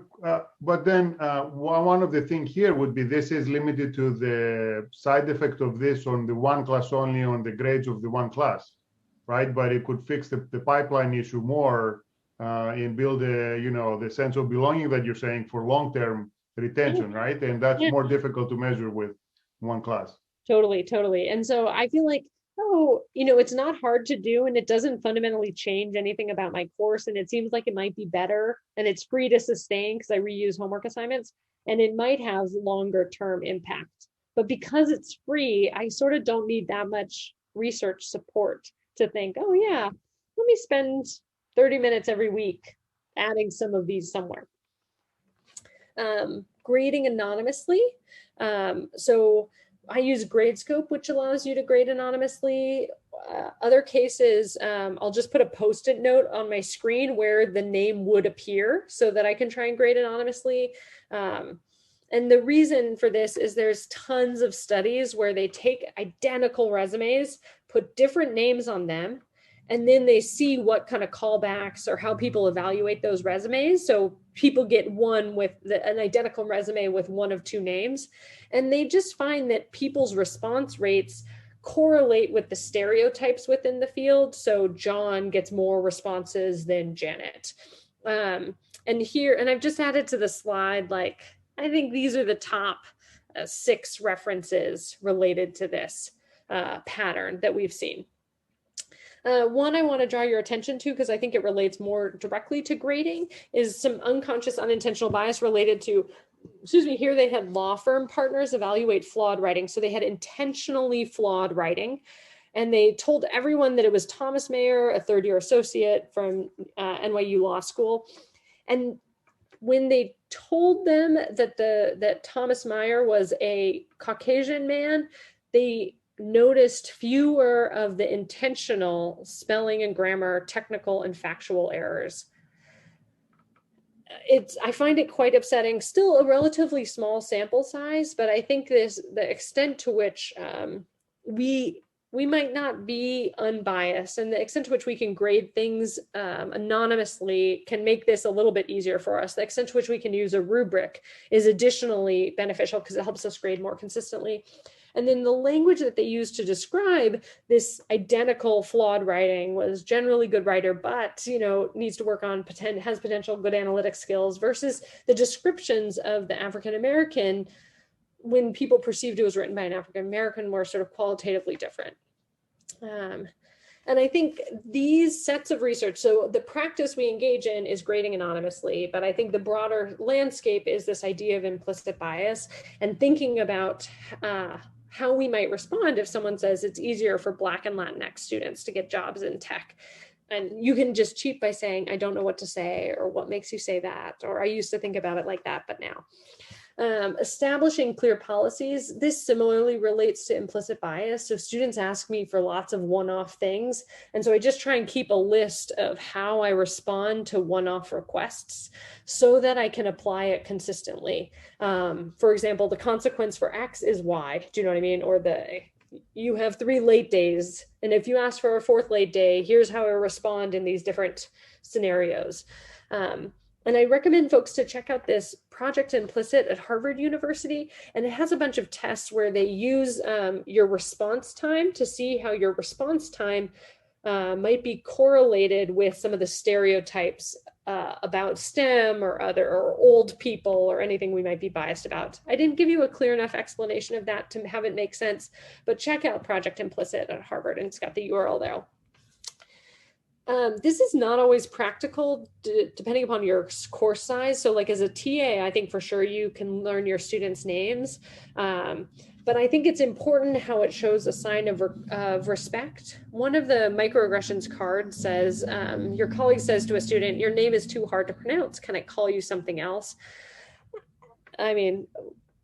S1: but then one of the things here would be this is limited to the side effect of this on the one class only, on the grades of the one class, right? But it could fix the pipeline issue more and build the sense of belonging that you're saying for long-term retention, right? And that's more difficult to measure with one class.
S2: Totally. And so I feel like, it's not hard to do, and it doesn't fundamentally change anything about my course. And it seems like it might be better, and it's free to sustain because I reuse homework assignments, and it might have longer term impact. But because it's free, I sort of don't need that much research support to think, oh yeah, let me spend 30 minutes every week adding some of these somewhere. Grading anonymously. So I use Gradescope, which allows you to grade anonymously. Other cases, I'll just put a Post-it note on my screen where the name would appear so that I can try and grade anonymously. And the reason for this is there's tons of studies where they take identical resumes, put different names on them, and then they see what kind of callbacks or how people evaluate those resumes. So people get one with an identical resume with one of 2 names. And they just find that people's response rates correlate with the stereotypes within the field. So John gets more responses than Janet. And I've just added to the slide, I think these are the top 6 references related to this pattern that we've seen. One I want to draw your attention to, because I think it relates more directly to grading, is some unconscious unintentional bias related to, here they had law firm partners evaluate flawed writing. So they had intentionally flawed writing. And they told everyone that it was Thomas Mayer, a 3rd-year associate from NYU Law School. And when they told them that Thomas Mayer was a Caucasian man, they noticed fewer of the intentional spelling and grammar, technical and factual errors. I find it quite upsetting, still a relatively small sample size, but I think the extent to which we we might not be unbiased, and the extent to which we can grade things anonymously can make this a little bit easier for us. The extent to which we can use a rubric is additionally beneficial because it helps us grade more consistently. And then the language that they use to describe this identical flawed writing was generally good writer, but, you know, needs to work on has potential good analytic skills, versus the descriptions of the African-American, when people perceived it was written by an African-American, were sort of qualitatively different. And I think these sets of research, so the practice we engage in is grading anonymously, but I think the broader landscape is this idea of implicit bias and thinking about how we might respond if someone says it's easier for Black and Latinx students to get jobs in tech. And you can just cheat by saying, I don't know what to say, or what makes you say that, or I used to think about it like that, but now. Establishing clear policies. This similarly relates to implicit bias. So students ask me for lots of one-off things. And so I just try and keep a list of how I respond to one-off requests so that I can apply it consistently. For example, the consequence for X is Y. Do you know what I mean? Or you have 3 late days, and if you ask for a 4th late day, here's how I respond in these different scenarios. And I recommend folks to check out this Project Implicit at Harvard University. And it has a bunch of tests where they use your response time to see how your response time might be correlated with some of the stereotypes about STEM or old people or anything we might be biased about. I didn't give you a clear enough explanation of that to have it make sense, but check out Project Implicit at Harvard, and it's got the URL there. This is not always practical depending upon your course size. So like as a TA, I think for sure you can learn your students' names. But I think it's important how it shows a sign of respect. One of the microaggressions cards says, your colleague says to a student, your name is too hard to pronounce. Can I call you something else? I mean,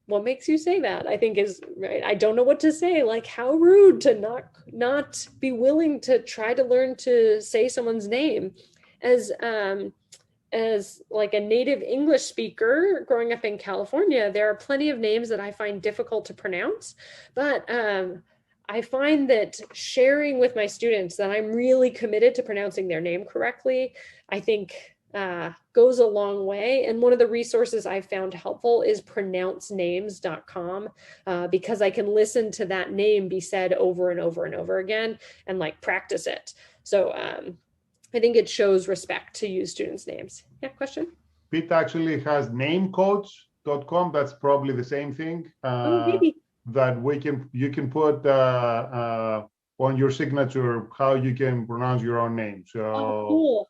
S2: what makes you say that? I think is right. I don't know what to say. Like, how rude to not be willing to try to learn to say someone's name. As like a native English speaker growing up in California, there are plenty of names that I find difficult to pronounce, but I find that sharing with my students that I'm really committed to pronouncing their name correctly, I think goes a long way. And one of the resources I've found helpful is pronouncenames.com, because I can listen to that name be said over and over and over again and like practice it. So I think it shows respect to use students' names. Yeah, question?
S1: Pitt actually has namecoach.com. That's probably the same thing.
S2: Maybe.
S1: That you can put on your signature how you can pronounce your own name. So
S2: cool.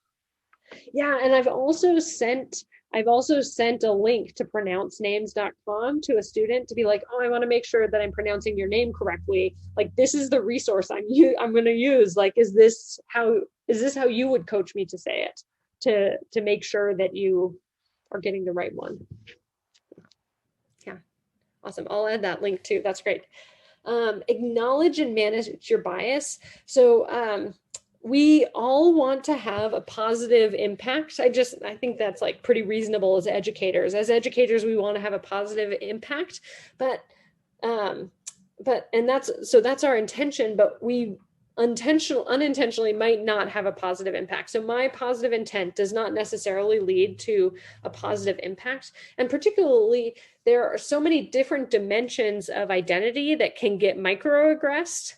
S2: Yeah, and I've also sent a link to pronouncenames.com to a student to be like, oh, I want to make sure that I'm pronouncing your name correctly. Like, this is the resource I'm going to use. Like, is this how you would coach me to say it to make sure that you are getting the right one? Yeah, awesome. I'll add that link too. That's great. Acknowledge and manage your bias. So we all want to have a positive impact. I think that's like pretty reasonable as educators. As educators, we want to have a positive impact, but that's our intention, but we unintentionally might not have a positive impact. So my positive intent does not necessarily lead to a positive impact. And particularly, there are so many different dimensions of identity that can get microaggressed.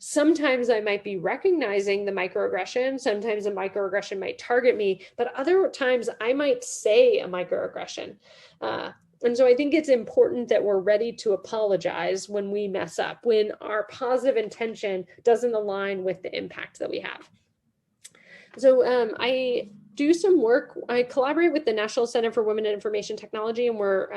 S2: Sometimes I might be recognizing the microaggression. Sometimes a microaggression might target me, but other times I might say a microaggression. And so I think it's important that we're ready to apologize when we mess up, when our positive intention doesn't align with the impact that we have. So I do some work. I collaborate with the National Center for Women in Information Technology, and we're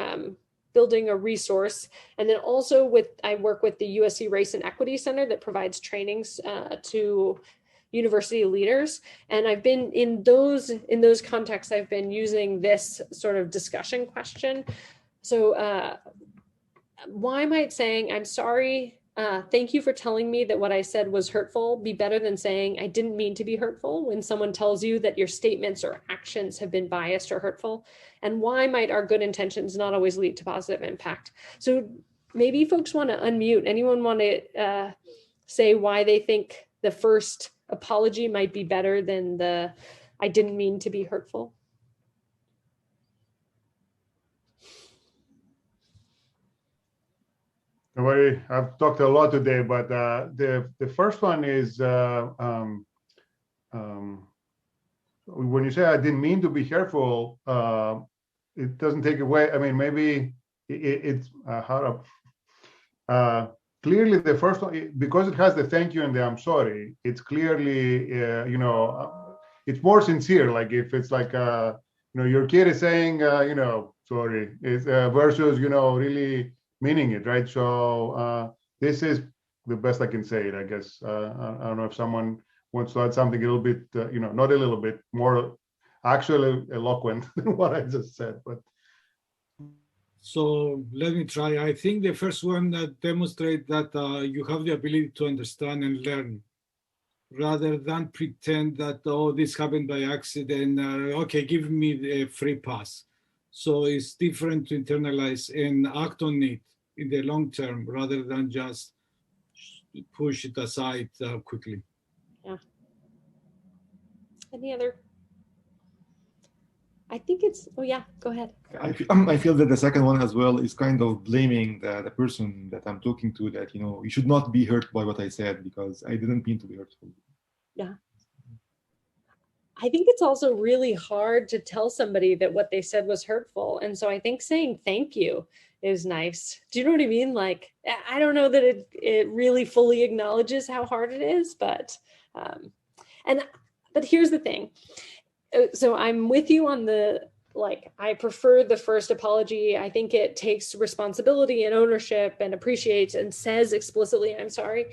S2: building a resource. And then also I work with the USC Race and Equity Center that provides trainings to university leaders. And I've been in those contexts, I've been using this sort of discussion question. So why might saying, I'm sorry, thank you for telling me that what I said was hurtful be better than saying I didn't mean to be hurtful when someone tells you that your statements or actions have been biased or hurtful? And why might our good intentions not always lead to positive impact? So maybe folks want to unmute. Anyone want to say why they think the first apology might be better than the I didn't mean to be hurtful?
S1: I've talked a lot today, but the first one is when you say I didn't mean to be hurtful, it doesn't take away. I mean, maybe it's how to. Clearly, the first one, because it has the thank you and the I'm sorry, it's clearly, it's more sincere. Like if it's like, your kid is saying, sorry, versus, really meaning it, right? So this is the best I can say it, I guess. I don't know if someone wants to add something a little bit, not a little bit, more actually eloquent than what I just said, but.
S8: So let me try. I think the first one that demonstrates that you have the ability to understand and learn, rather than pretend that, oh, this happened by accident. Okay, give me the free pass. So it's different to internalize and act on it in the long term, rather than just push it aside quickly.
S2: Yeah. Any other? I think it's, oh yeah, go ahead.
S9: I feel that the second one as well is kind of blaming the person that I'm talking to, that, you should not be hurt by what I said because I didn't mean to be hurtful.
S2: Yeah. I think it's also really hard to tell somebody that what they said was hurtful. And so I think saying thank you is nice. Do you know what I mean? Like, I don't know that it really fully acknowledges how hard it is, but here's the thing. So I'm with you on I prefer the first apology. I think it takes responsibility and ownership and appreciates and says explicitly, I'm sorry.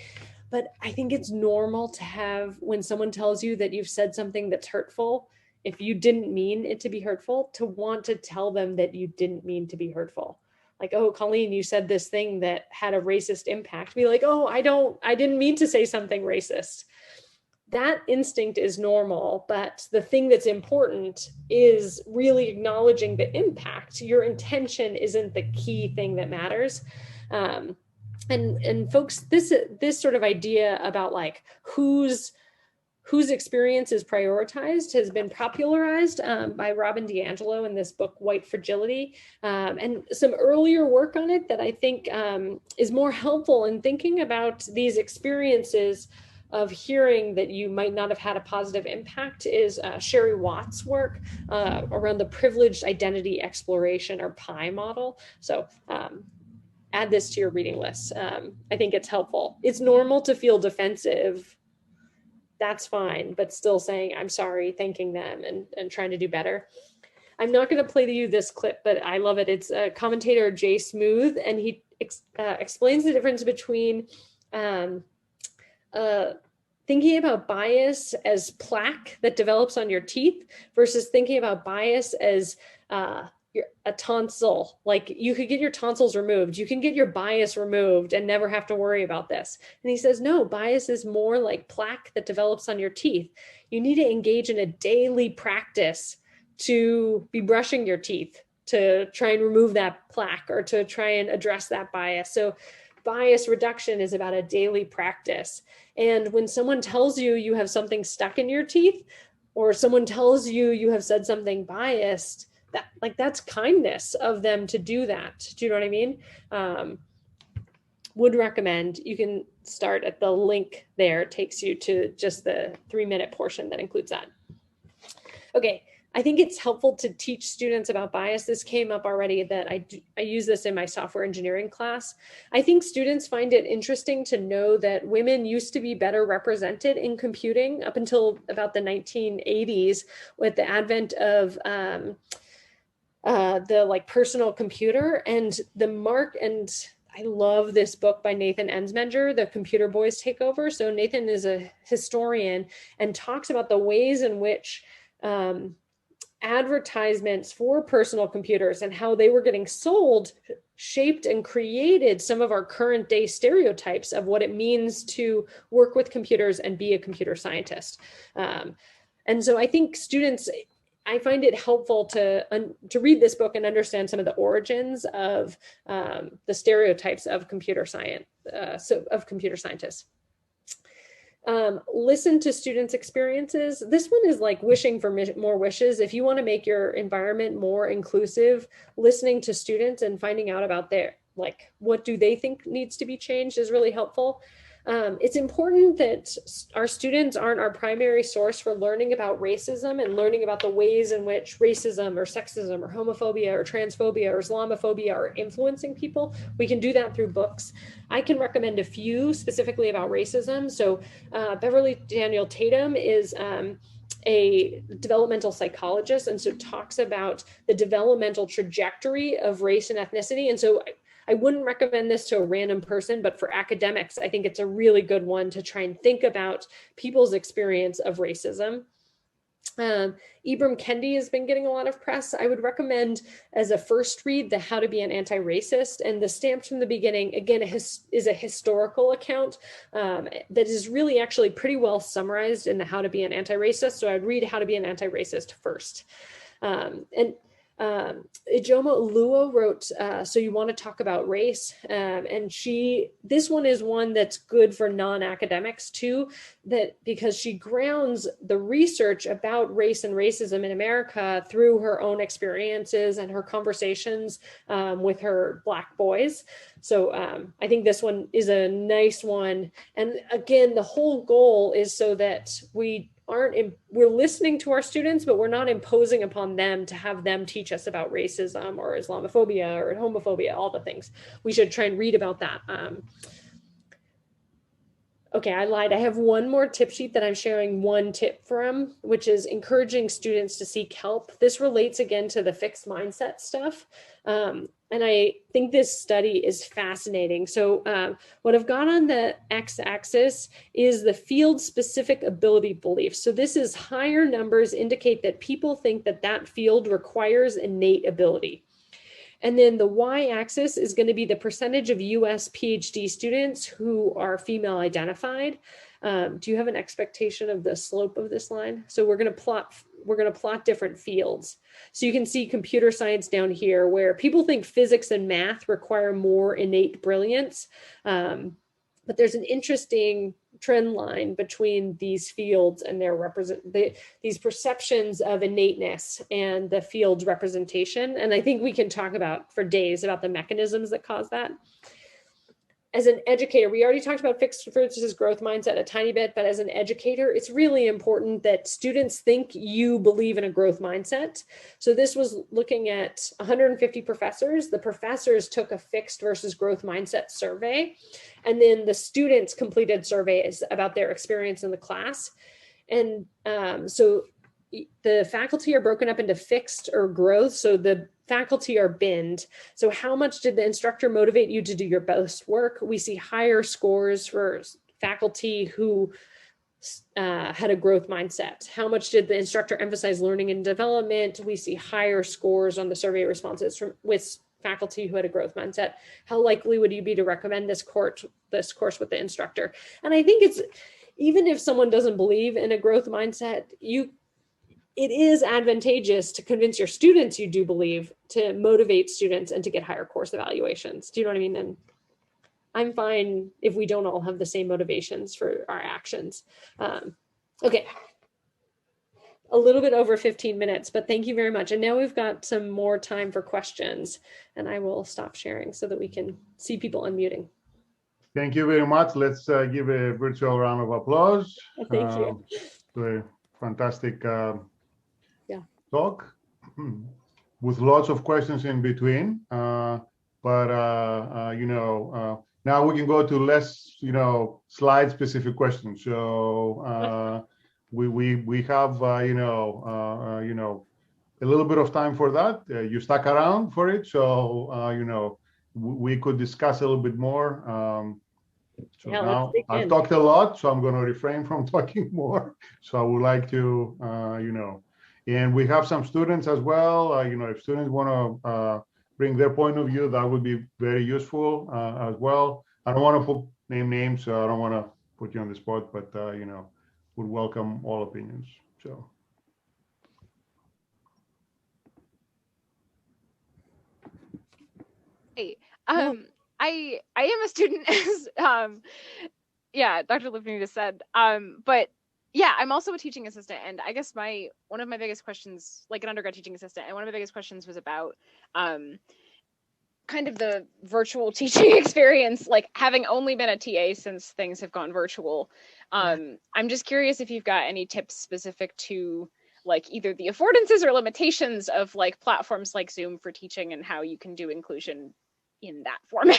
S2: But I think it's normal to have, when someone tells you that you've said something that's hurtful, if you didn't mean it to be hurtful, to want to tell them that you didn't mean to be hurtful. Like, oh, Colleen, you said this thing that had a racist impact. Be like, oh, I didn't mean to say something racist. That instinct is normal, but the thing that's important is really acknowledging the impact. Your intention isn't the key thing that matters. And folks, this sort of idea about like whose experience is prioritized has been popularized by Robin DiAngelo in this book, White Fragility, and some earlier work on it that I think is more helpful in thinking about these experiences of hearing that you might not have had a positive impact is Sherry Watt's work around the privileged identity exploration, or PI model. So add this to your reading list. I think it's helpful. It's normal to feel defensive. That's fine, but still saying, I'm sorry, thanking them and trying to do better. I'm not going to play to you this clip, but I love it. It's commentator Jay Smooth, and he explains the difference between thinking about bias as plaque that develops on your teeth versus thinking about bias as a tonsil. Like, you could get your tonsils removed. You can get your bias removed and never have to worry about this. And he says, no, bias is more like plaque that develops on your teeth. You need to engage in a daily practice to be brushing your teeth, to try and remove that plaque or to try and address that bias. So bias reduction is about a daily practice. And when someone tells you you have something stuck in your teeth, or someone tells you you have said something biased, that's kindness of them to do that. Do you know what I mean? Would recommend. You can start at the link there. It takes you to just the 3-minute portion that includes that. Okay. I think it's helpful to teach students about bias. This came up already that I use this in my software engineering class. I think students find it interesting to know that women used to be better represented in computing up until about the 1980s with the advent of the personal computer and I love this book by Nathan Ensmenger, The Computer Boys Take Over. So Nathan is a historian and talks about the ways in which advertisements for personal computers and how they were getting sold shaped and created some of our current day stereotypes of what it means to work with computers and be a computer scientist. And so I think students, I find it helpful to read this book and understand some of the origins of the stereotypes of computer science, of computer scientists. Listen to students' experiences. This one is like wishing for more wishes. If you want to make your environment more inclusive, listening to students and finding out about their, like, what do they think needs to be changed is really helpful. It's important that our students aren't our primary source for learning about racism and learning about the ways in which racism or sexism or homophobia or transphobia or Islamophobia are influencing people. We can do that through books. I can recommend a few specifically about racism. So Beverly Daniel Tatum is a developmental psychologist, and so talks about the developmental trajectory of race and ethnicity. And so I wouldn't recommend this to a random person, but for academics, I think it's a really good one to try and think about people's experience of racism. Ibram Kendi has been getting a lot of press. I would recommend as a first read, the How to Be an Anti-Racist, and the Stamped from the Beginning, again, is a historical account that is really actually pretty well summarized in the How to Be an Anti-Racist. So I'd read How to Be an Anti-Racist first. Ijoma Oluo wrote, So You Want to Talk About Race, and this one is one that's good for non-academics too, because she grounds the research about race and racism in America through her own experiences and her conversations with her Black boys. So I think this one is a nice one. And again, the whole goal is so that we're listening to our students, but we're not imposing upon them to have them teach us about racism or Islamophobia or homophobia, all the things. We should try and read about that. Okay, I lied. I have one more tip sheet that I'm sharing one tip from, which is encouraging students to seek help. This relates again to the fixed mindset stuff. And I think this study is fascinating. So what I've got on the x-axis is the field-specific ability belief. So this is higher numbers indicate that people think that that field requires innate ability. And then the y-axis is going to be the percentage of US PhD students who are female identified. Do you have an expectation of the slope of this line? So we're going to plot different fields. So you can see computer science down here, where people think physics and math require more innate brilliance. But there's an interesting trend line between these fields and these perceptions of innateness and the field's representation. And I think we can talk about for days about the mechanisms that cause that. As an educator, we already talked about fixed versus growth mindset a tiny bit, but as an educator, it's really important that students think you believe in a growth mindset. So this was looking at 150 professors. The professors took a fixed versus growth mindset survey, and then the students completed surveys about their experience in the class. And so the faculty are broken up into fixed or growth. So the faculty are binned. So how much did the instructor motivate you to do your best work? We see higher scores for faculty who had a growth mindset. How much did the instructor emphasize learning and development? We see higher scores on the survey responses with faculty who had a growth mindset. How likely would you be to recommend this course with the instructor? And I think it's, even if someone doesn't believe in a growth mindset, it is advantageous to convince your students you do believe, to motivate students and to get higher course evaluations. Do you know what I mean? And I'm fine if we don't all have the same motivations for our actions. Okay, a little bit over 15 minutes, but thank you very much. And now we've got some more time for questions, and I will stop sharing so that we can see people unmuting.
S1: Thank you very much. Let's give a virtual round of applause.
S2: Thank you.
S1: To a fantastic talk with lots of questions in between. Now we can go to less, slide specific questions. So we have, a little bit of time for that. You stuck around for it. So, we could discuss a little bit more. So yeah, now I've talked a lot, so I'm going to refrain from talking more. So I would like to, and we have some students as well. If students want to bring their point of view, that would be very useful as well. I don't want to name names, so I don't want to put you on the spot, but would welcome all opinions. So.
S10: Hey, I am a student yeah, Dr. Lipney just said. But yeah, I'm also a teaching assistant, and I guess one of my biggest questions, like an undergrad teaching assistant, and one of my biggest questions was about kind of the virtual teaching experience, like having only been a TA since things have gone virtual. I'm just curious if you've got any tips specific to like either the affordances or limitations of like platforms like Zoom for teaching and how you can do inclusion in that format.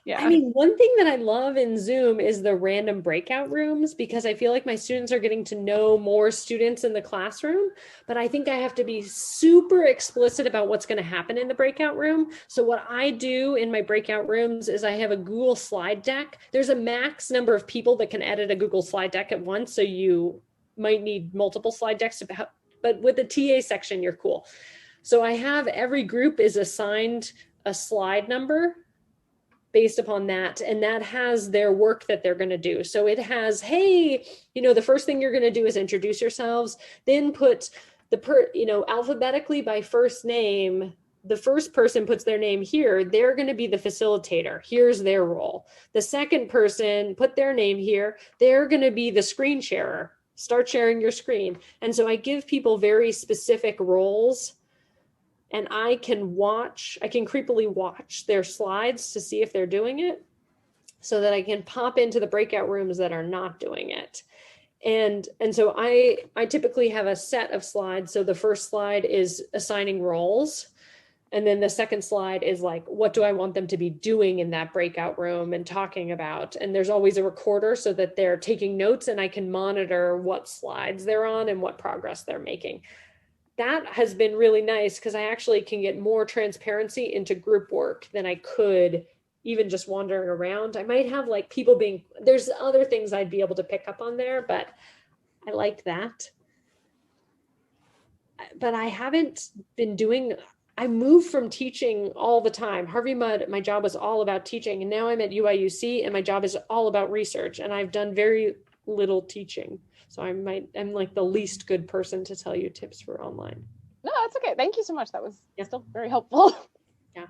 S10: Yeah.
S2: I mean, one thing that I love in Zoom is the random breakout rooms, because I feel like my students are getting to know more students in the classroom, but I think I have to be super explicit about what's going to happen in the breakout room. So what I do in my breakout rooms is I have a Google slide deck. There's a max number of people that can edit a Google slide deck at once. So you might need multiple slide decks, but with the TA section, you're cool. So I have every group is assigned a slide number based upon that, and that has their work that they're going to do. So it has, hey, the first thing you're going to do is introduce yourselves, then put alphabetically by first name. The first person puts their name here. They're going to be the facilitator. Here's their role. The second person put their name here. They're going to be the screen sharer. Start sharing your screen. And so I give people very specific roles, and I can creepily watch their slides to see if they're doing it, so that I can pop into the breakout rooms that are not doing it. And so I typically have a set of slides. So the first slide is assigning roles. And then the second slide is like, what do I want them to be doing in that breakout room and talking about? And there's always a recorder so that they're taking notes, and I can monitor what slides they're on and what progress they're making. That has been really nice, because I actually can get more transparency into group work than I could even just wandering around. I might have like people there's other things I'd be able to pick up on there, but I like that. But I haven't been I moved from teaching all the time. Harvey Mudd, my job was all about teaching, and now I'm at UIUC and my job is all about research, and I've done very little teaching. So I'm like the least good person to tell you tips for online.
S10: No, that's okay. Thank you so much. That was still very helpful.
S2: Yeah.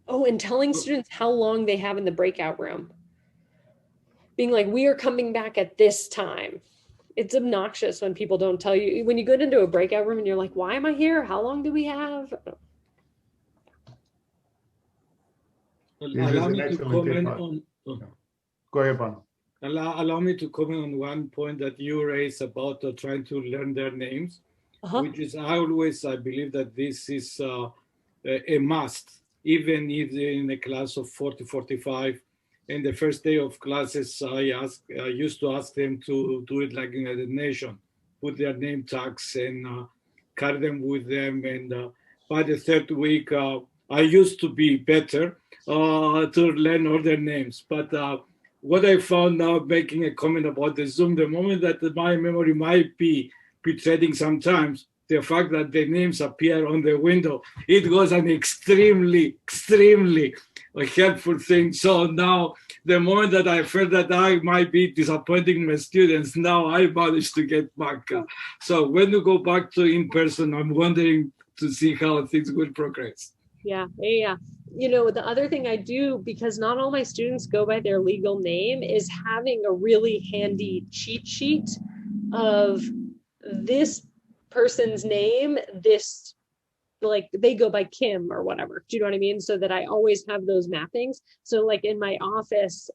S2: Oh, and telling students how long they have in the breakout room. Being like, we are coming back at this time. It's obnoxious when people don't tell you. When you go into a breakout room and you're like, why am I here? How long do we have?
S8: Allow me to comment on.
S1: Go ahead, Pan.
S8: Allow me to comment on one point that you raised about trying to learn their names, which is I believe that this is a must, even if they're in a class of 40, 45. And the first day of classes, I used to ask them to do it like in a nation, put their name tags and carry them with them. And by the third week, I used to be better to learn all their names. But what I found now, making a comment about the Zoom, the moment that my memory might be betraying sometimes, the fact that the names appear on the window, it was an extremely helpful thing. So now, the moment that I felt that I might be disappointing my students, now I managed to get back. So when we go back to in person, I'm wondering to see how things will progress.
S2: Yeah. The other thing I do, because not all my students go by their legal name, is having a really handy cheat sheet of this person's name, like they go by Kim or whatever. Do you know what I mean? So that I always have those mappings. So like in my office,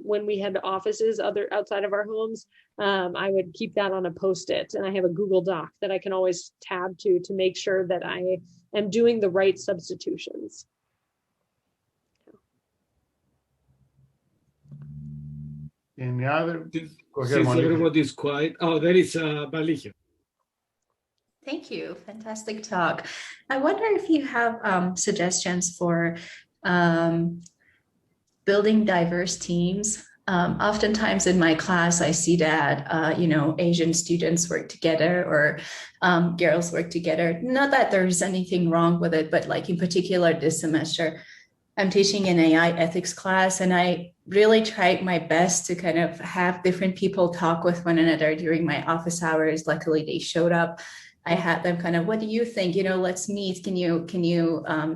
S2: when we had offices outside of our homes, I would keep that on a Post-it, and I have a Google Doc that I can always tab to make sure that I am doing the right substitutions.
S1: Any other? Go ahead,
S8: Since everybody's quiet. Oh, there is Malikia.
S11: Thank you. Fantastic talk. I wonder if you have suggestions for building diverse teams. Oftentimes in my class, I see that, Asian students work together or girls work together. Not that there's anything wrong with it, but like in particular this semester, I'm teaching an AI ethics class, and I really tried my best to kind of have different people talk with one another during my office hours. Luckily, they showed up. I had them kind of, what do you think? Let's meet. Can you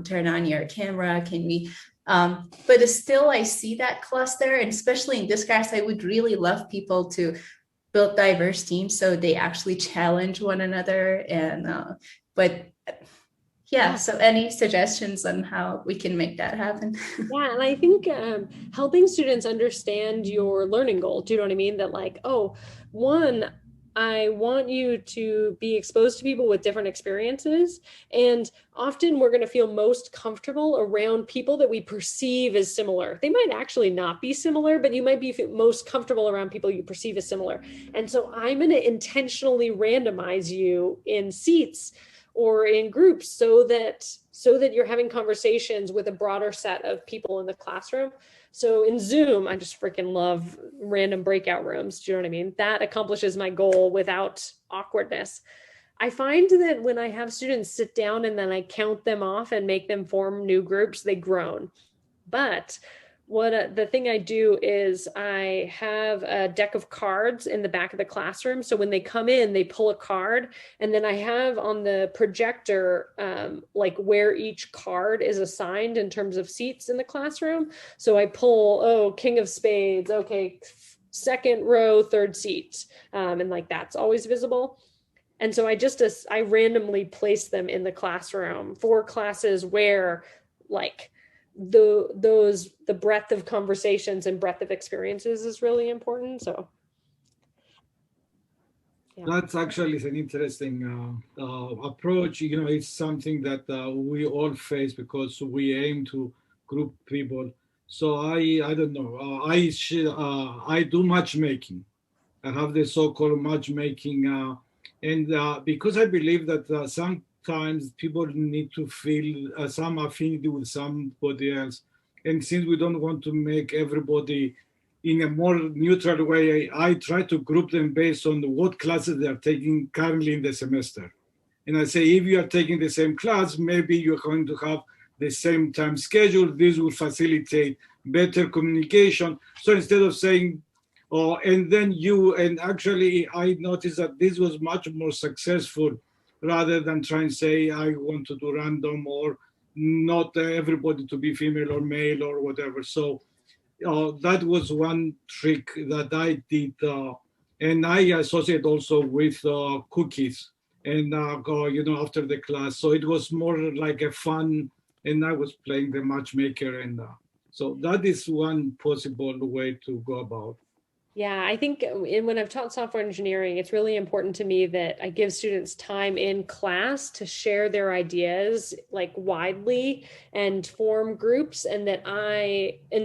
S11: turn on your camera? Can we But still, I see that cluster, and especially in this class, I would really love people to build diverse teams so they actually challenge one another. And but yeah, so any suggestions on how we can make that happen?
S2: Yeah, and I think helping students understand your learning goal. Do you know what I mean? That like, oh, one, I want you to be exposed to people with different experiences. And often we're going to feel most comfortable around people that we perceive as similar. They might actually not be similar, but you might be most comfortable around people you perceive as similar. And so I'm going to intentionally randomize you in seats or in groups so that you're having conversations with a broader set of people in the classroom. So in Zoom, I just freaking love random breakout rooms. Do you know what I mean? That accomplishes my goal without awkwardness. I find that when I have students sit down and then I count them off and make them form new groups, they groan. But the thing I do is I have a deck of cards in the back of the classroom. So when they come in, they pull a card, and then I have on the projector like where each card is assigned in terms of seats in the classroom. So I pull, oh, King of Spades, okay, second row, third seat, and like that's always visible. And so I randomly place them in the classroom for classes where like the breadth of conversations and breadth of experiences is really important. So yeah.
S8: That's actually an interesting approach. You know, it's something that we all face because we aim to group people. So I don't know. I do matchmaking. I have the so-called matchmaking, and because I believe that sometimes people need to feel some affinity with somebody else. And since we don't want to make everybody in a more neutral way, I try to group them based on what classes they are taking currently in the semester. And I say, if you are taking the same class, maybe you're going to have the same time schedule. This will facilitate better communication. So instead of saying, oh, and then and actually I noticed that this was much more successful rather than trying to say, I want to do random or not everybody to be female or male or whatever. So that was one trick that I did. And I associate also with cookies and, after the class. So it was more like a fun, and I was playing the matchmaker. And so that is one possible way to go about.
S2: Yeah, I think when I've taught software engineering, it's really important to me that I give students time in class to share their ideas like widely and form groups, and that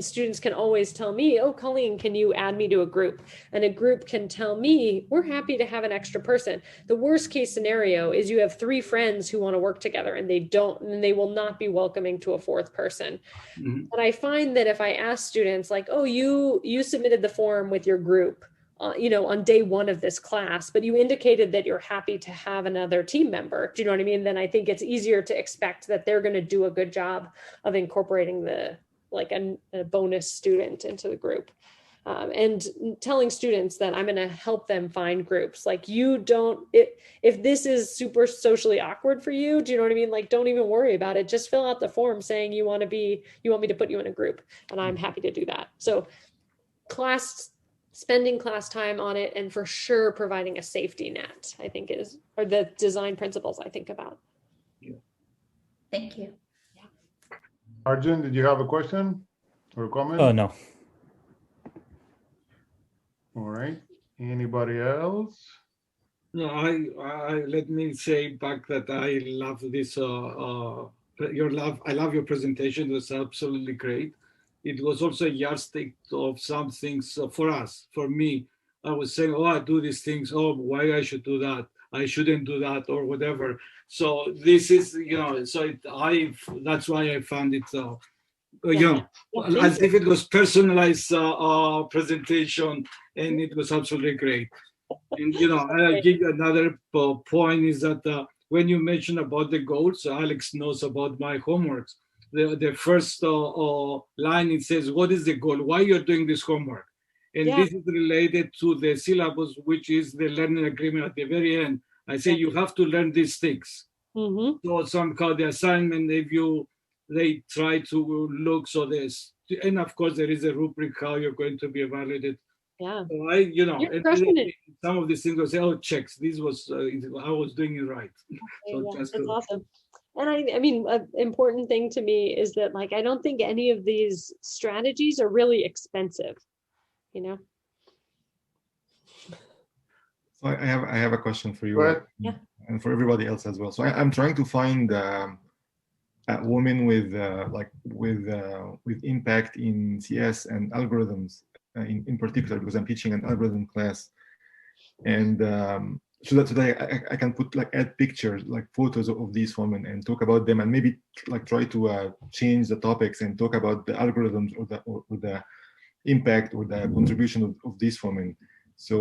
S2: students can always tell me, oh, Colleen, can you add me to a group? And a group can tell me, we're happy to have an extra person. The worst case scenario is you have 3 friends who want to work together and they will not be welcoming to a 4th person. Mm-hmm. But I find that if I ask students like, oh, you submitted the form with your group, on day 1 of this class, but you indicated that you're happy to have another team member. Do you know what I mean? Then I think it's easier to expect that they're going to do a good job of incorporating a bonus student into the group. And telling students that I'm going to help them find groups. Like if this is super socially awkward for you, do you know what I mean? Like, don't even worry about it. Just fill out the form saying you want me to put you in a group, and I'm happy to do that. So spending class time on it, and for sure providing a safety net, I think are the design principles I think about.
S11: Yeah. Thank you.
S2: Yeah.
S1: Arjun, did you have a question or a comment?
S4: No.
S1: All right. Anybody else?
S8: No, I let me say back that I love this. I love your presentation. It was absolutely great. It was also a yardstick of some things for us. For me, I was saying, oh, I do these things. Oh, why I should do that? I shouldn't do that, or whatever. So this is, that's why I found it, as if it was personalized presentation, and it was absolutely great. And I'll give you another point is that when you mentioned about the goals, Alex knows about my homeworks. The first line, it says, what is the goal? Why you're doing this homework? And this is related to the syllabus, which is the learning agreement at the very end. I say you have to learn these things. Mm-hmm. So somehow the assignment, if you they try to look so this, and of course there is a rubric how you're going to be evaluated.
S2: Yeah.
S8: So I, you know,
S2: You're
S8: and
S2: crushing it.
S8: some of these things I say, oh, checks. This was I was doing it right. So
S2: Yeah,
S8: just
S2: that's awesome. And I mean, an important thing to me is that, like, I don't think any of these strategies are really expensive, you know?
S9: So I have a question for you,
S1: Go ahead.
S2: Yeah.
S9: and for everybody else as well. So I'm trying to find a woman with with impact in CS and algorithms in particular, because I'm teaching an algorithm class, and so that today I can put like add pictures, like photos of these women, and talk about them, and maybe like try to change the topics and talk about the algorithms or the impact or the contribution of these women. So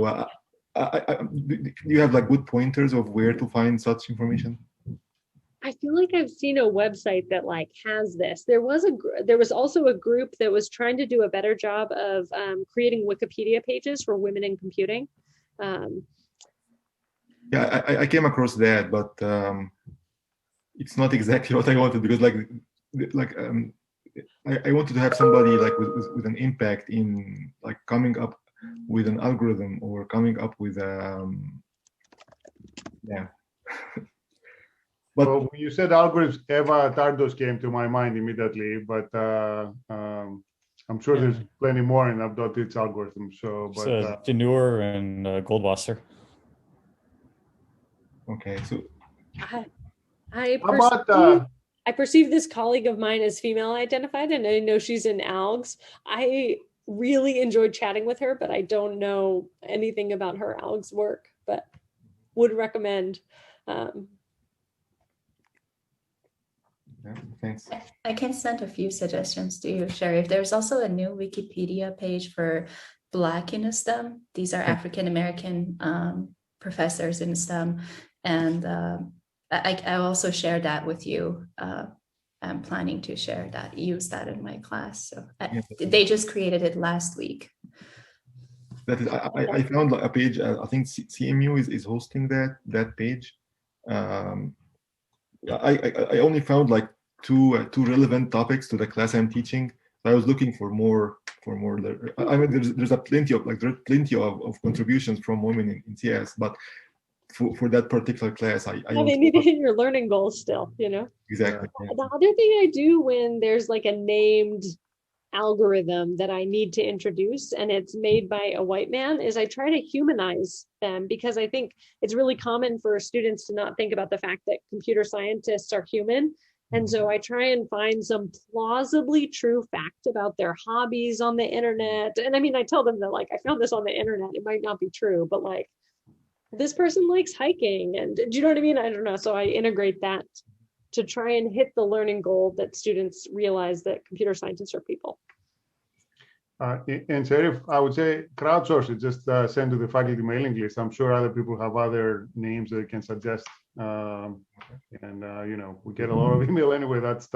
S9: do you have like good pointers of where to find such information?
S2: I feel like I've seen a website that like has this. There was also a group that was trying to do a better job of creating Wikipedia pages for women in computing.
S9: Yeah, I came across that, but it's not exactly what I wanted, because I wanted to have somebody like with an impact in like coming up with an algorithm or coming up with yeah. But
S1: well, when you said algorithms, Eva Tardos came to my mind immediately, but I'm sure there's plenty more in Abdotit's algorithm. So, but
S4: Deneur and Goldwasser.
S9: okay, so
S2: I perceive this colleague of mine as female identified, and I know she's in algs. I really enjoyed chatting with her, but I don't know anything about her algs work, but would recommend.
S9: yeah, thanks.
S11: I can send a few suggestions to you, Sherry. There's also a new Wikipedia page for Black in STEM. These are African American professors in STEM, and I also share that with you. I'm planning to share that, use that in my class. So they just created it last week.
S9: That is, I found a page. I think CMU is hosting that page. I only found like two relevant topics to the class I'm teaching. So I was looking for more. I mean, there's plenty of contributions from women in CS, but for that particular class, I
S2: they need to hit your learning goals still, you know.
S9: Exactly. Yeah.
S2: The other thing I do when there's like a named algorithm that I need to introduce and it's made by a white man is I try to humanize them, because I think it's really common for students to not think about the fact that computer scientists are human. And so I try and find some plausibly true fact about their hobbies on the internet. And I mean, I tell them that like, I found this on the internet. It might not be true, but like, this person likes hiking, and do you know what I mean? I don't know. So I integrate that to try and hit the learning goal that students realize that computer scientists are people.
S1: And Serif, I would say crowdsource it, just send to the faculty mailing list. I'm sure other people have other names that they can suggest. You know, we get a lot of email anyway. That's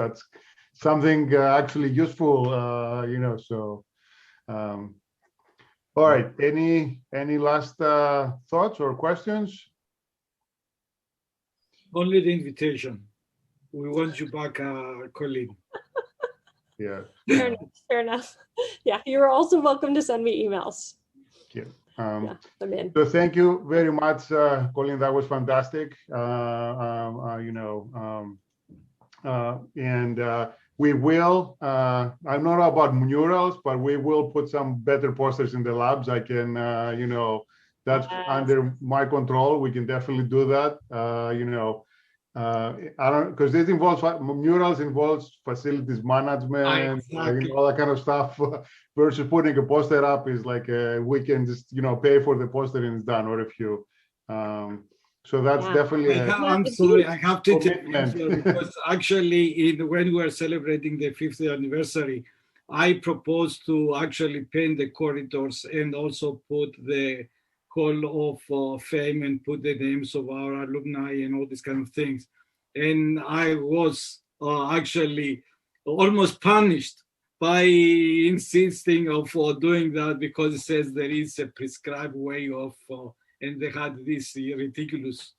S1: something actually useful, you know, so. All right, any last thoughts or questions?
S8: Only the invitation. We want you back, Colleen.
S1: Yeah.
S2: Fair enough. Yeah, you're also welcome to send me emails.
S1: Yeah.
S2: Yeah, I'm in.
S1: So thank you very much, Colleen. That was fantastic. You know, we will, I don't know about murals, but we will put some better posters in the labs. I can, you know, that's under my control. We can definitely do that. You know, I don't, because this involves, murals involves facilities management,
S8: Exactly.
S1: all that kind of stuff, versus putting a poster up is like, we can just, you know, pay for the poster and it's done, or a few. So that's definitely
S8: I'm sorry, I have to
S1: commitment.
S8: because actually when we are celebrating the 5th anniversary, I proposed to actually paint the corridors and also put the Hall of Fame and put the names of our alumni and all these kind of things. And I was actually almost punished by insisting of doing that, because it says there is a prescribed way of and they had these ridiculous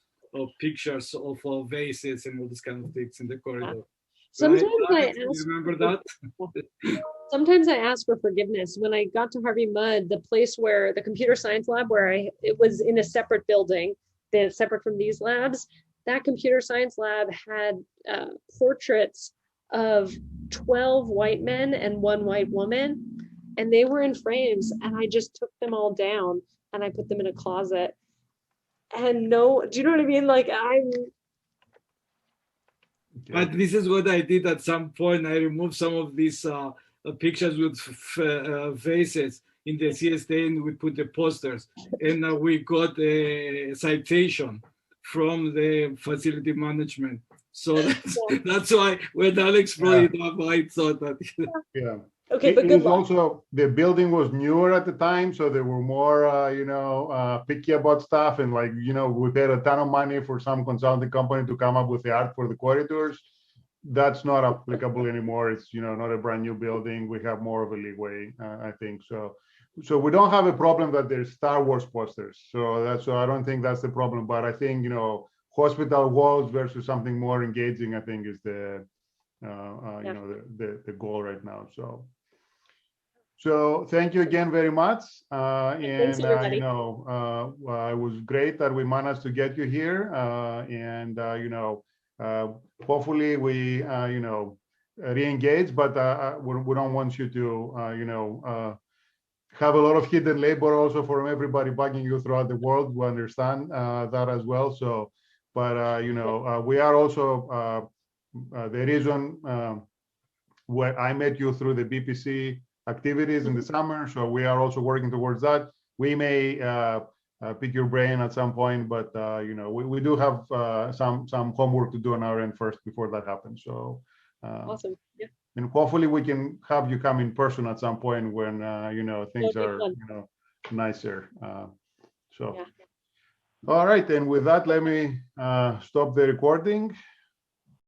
S8: pictures of vases and all these kind of things in the corridor.
S2: Sometimes
S8: Right,
S2: I
S8: you
S2: ask.
S8: remember that?
S2: Sometimes I ask for forgiveness. When I got to Harvey Mudd, the place where the computer science lab, it was in a separate building, that's separate from these labs. That computer science lab had portraits of 12 white men and 1 white woman, and they were in frames, and I just took them all down and I put them in a closet. And no, do you know what I mean? Like
S8: But this is what I did at some point. I removed some of these pictures with faces in the CSD, and we put the posters, and we got a citation from the facility management. So that's why when Alex brought it up, I thought that.
S1: Yeah.
S2: Okay, but good luck.
S1: Also, the building was newer at the time, so they were more, picky about stuff. And like, we paid a ton of money for some consulting company to come up with the art for the corridors. That's not applicable anymore. It's, not a brand new building. We have more of a leeway, I think. So we don't have a problem that there's Star Wars posters. So I don't think that's the problem. But I think, hospital walls versus something more engaging, I think is the goal right now. So thank you again very much.
S2: Thanks, everybody.
S1: It was great that we managed to get you here. Hopefully we, re-engage, but we don't want you to, have a lot of hidden labor also from everybody bugging you throughout the world. We understand that as well. So, but, we are also, the reason where I met you through the BPC activities in the summer. So we are also working towards that. We may pick your brain at some point, but we do have some homework to do on our end first before that happens. So
S2: awesome. Yeah.
S1: And hopefully we can have you come in person at some point when things are nicer. All right, and with that, let me stop the recording.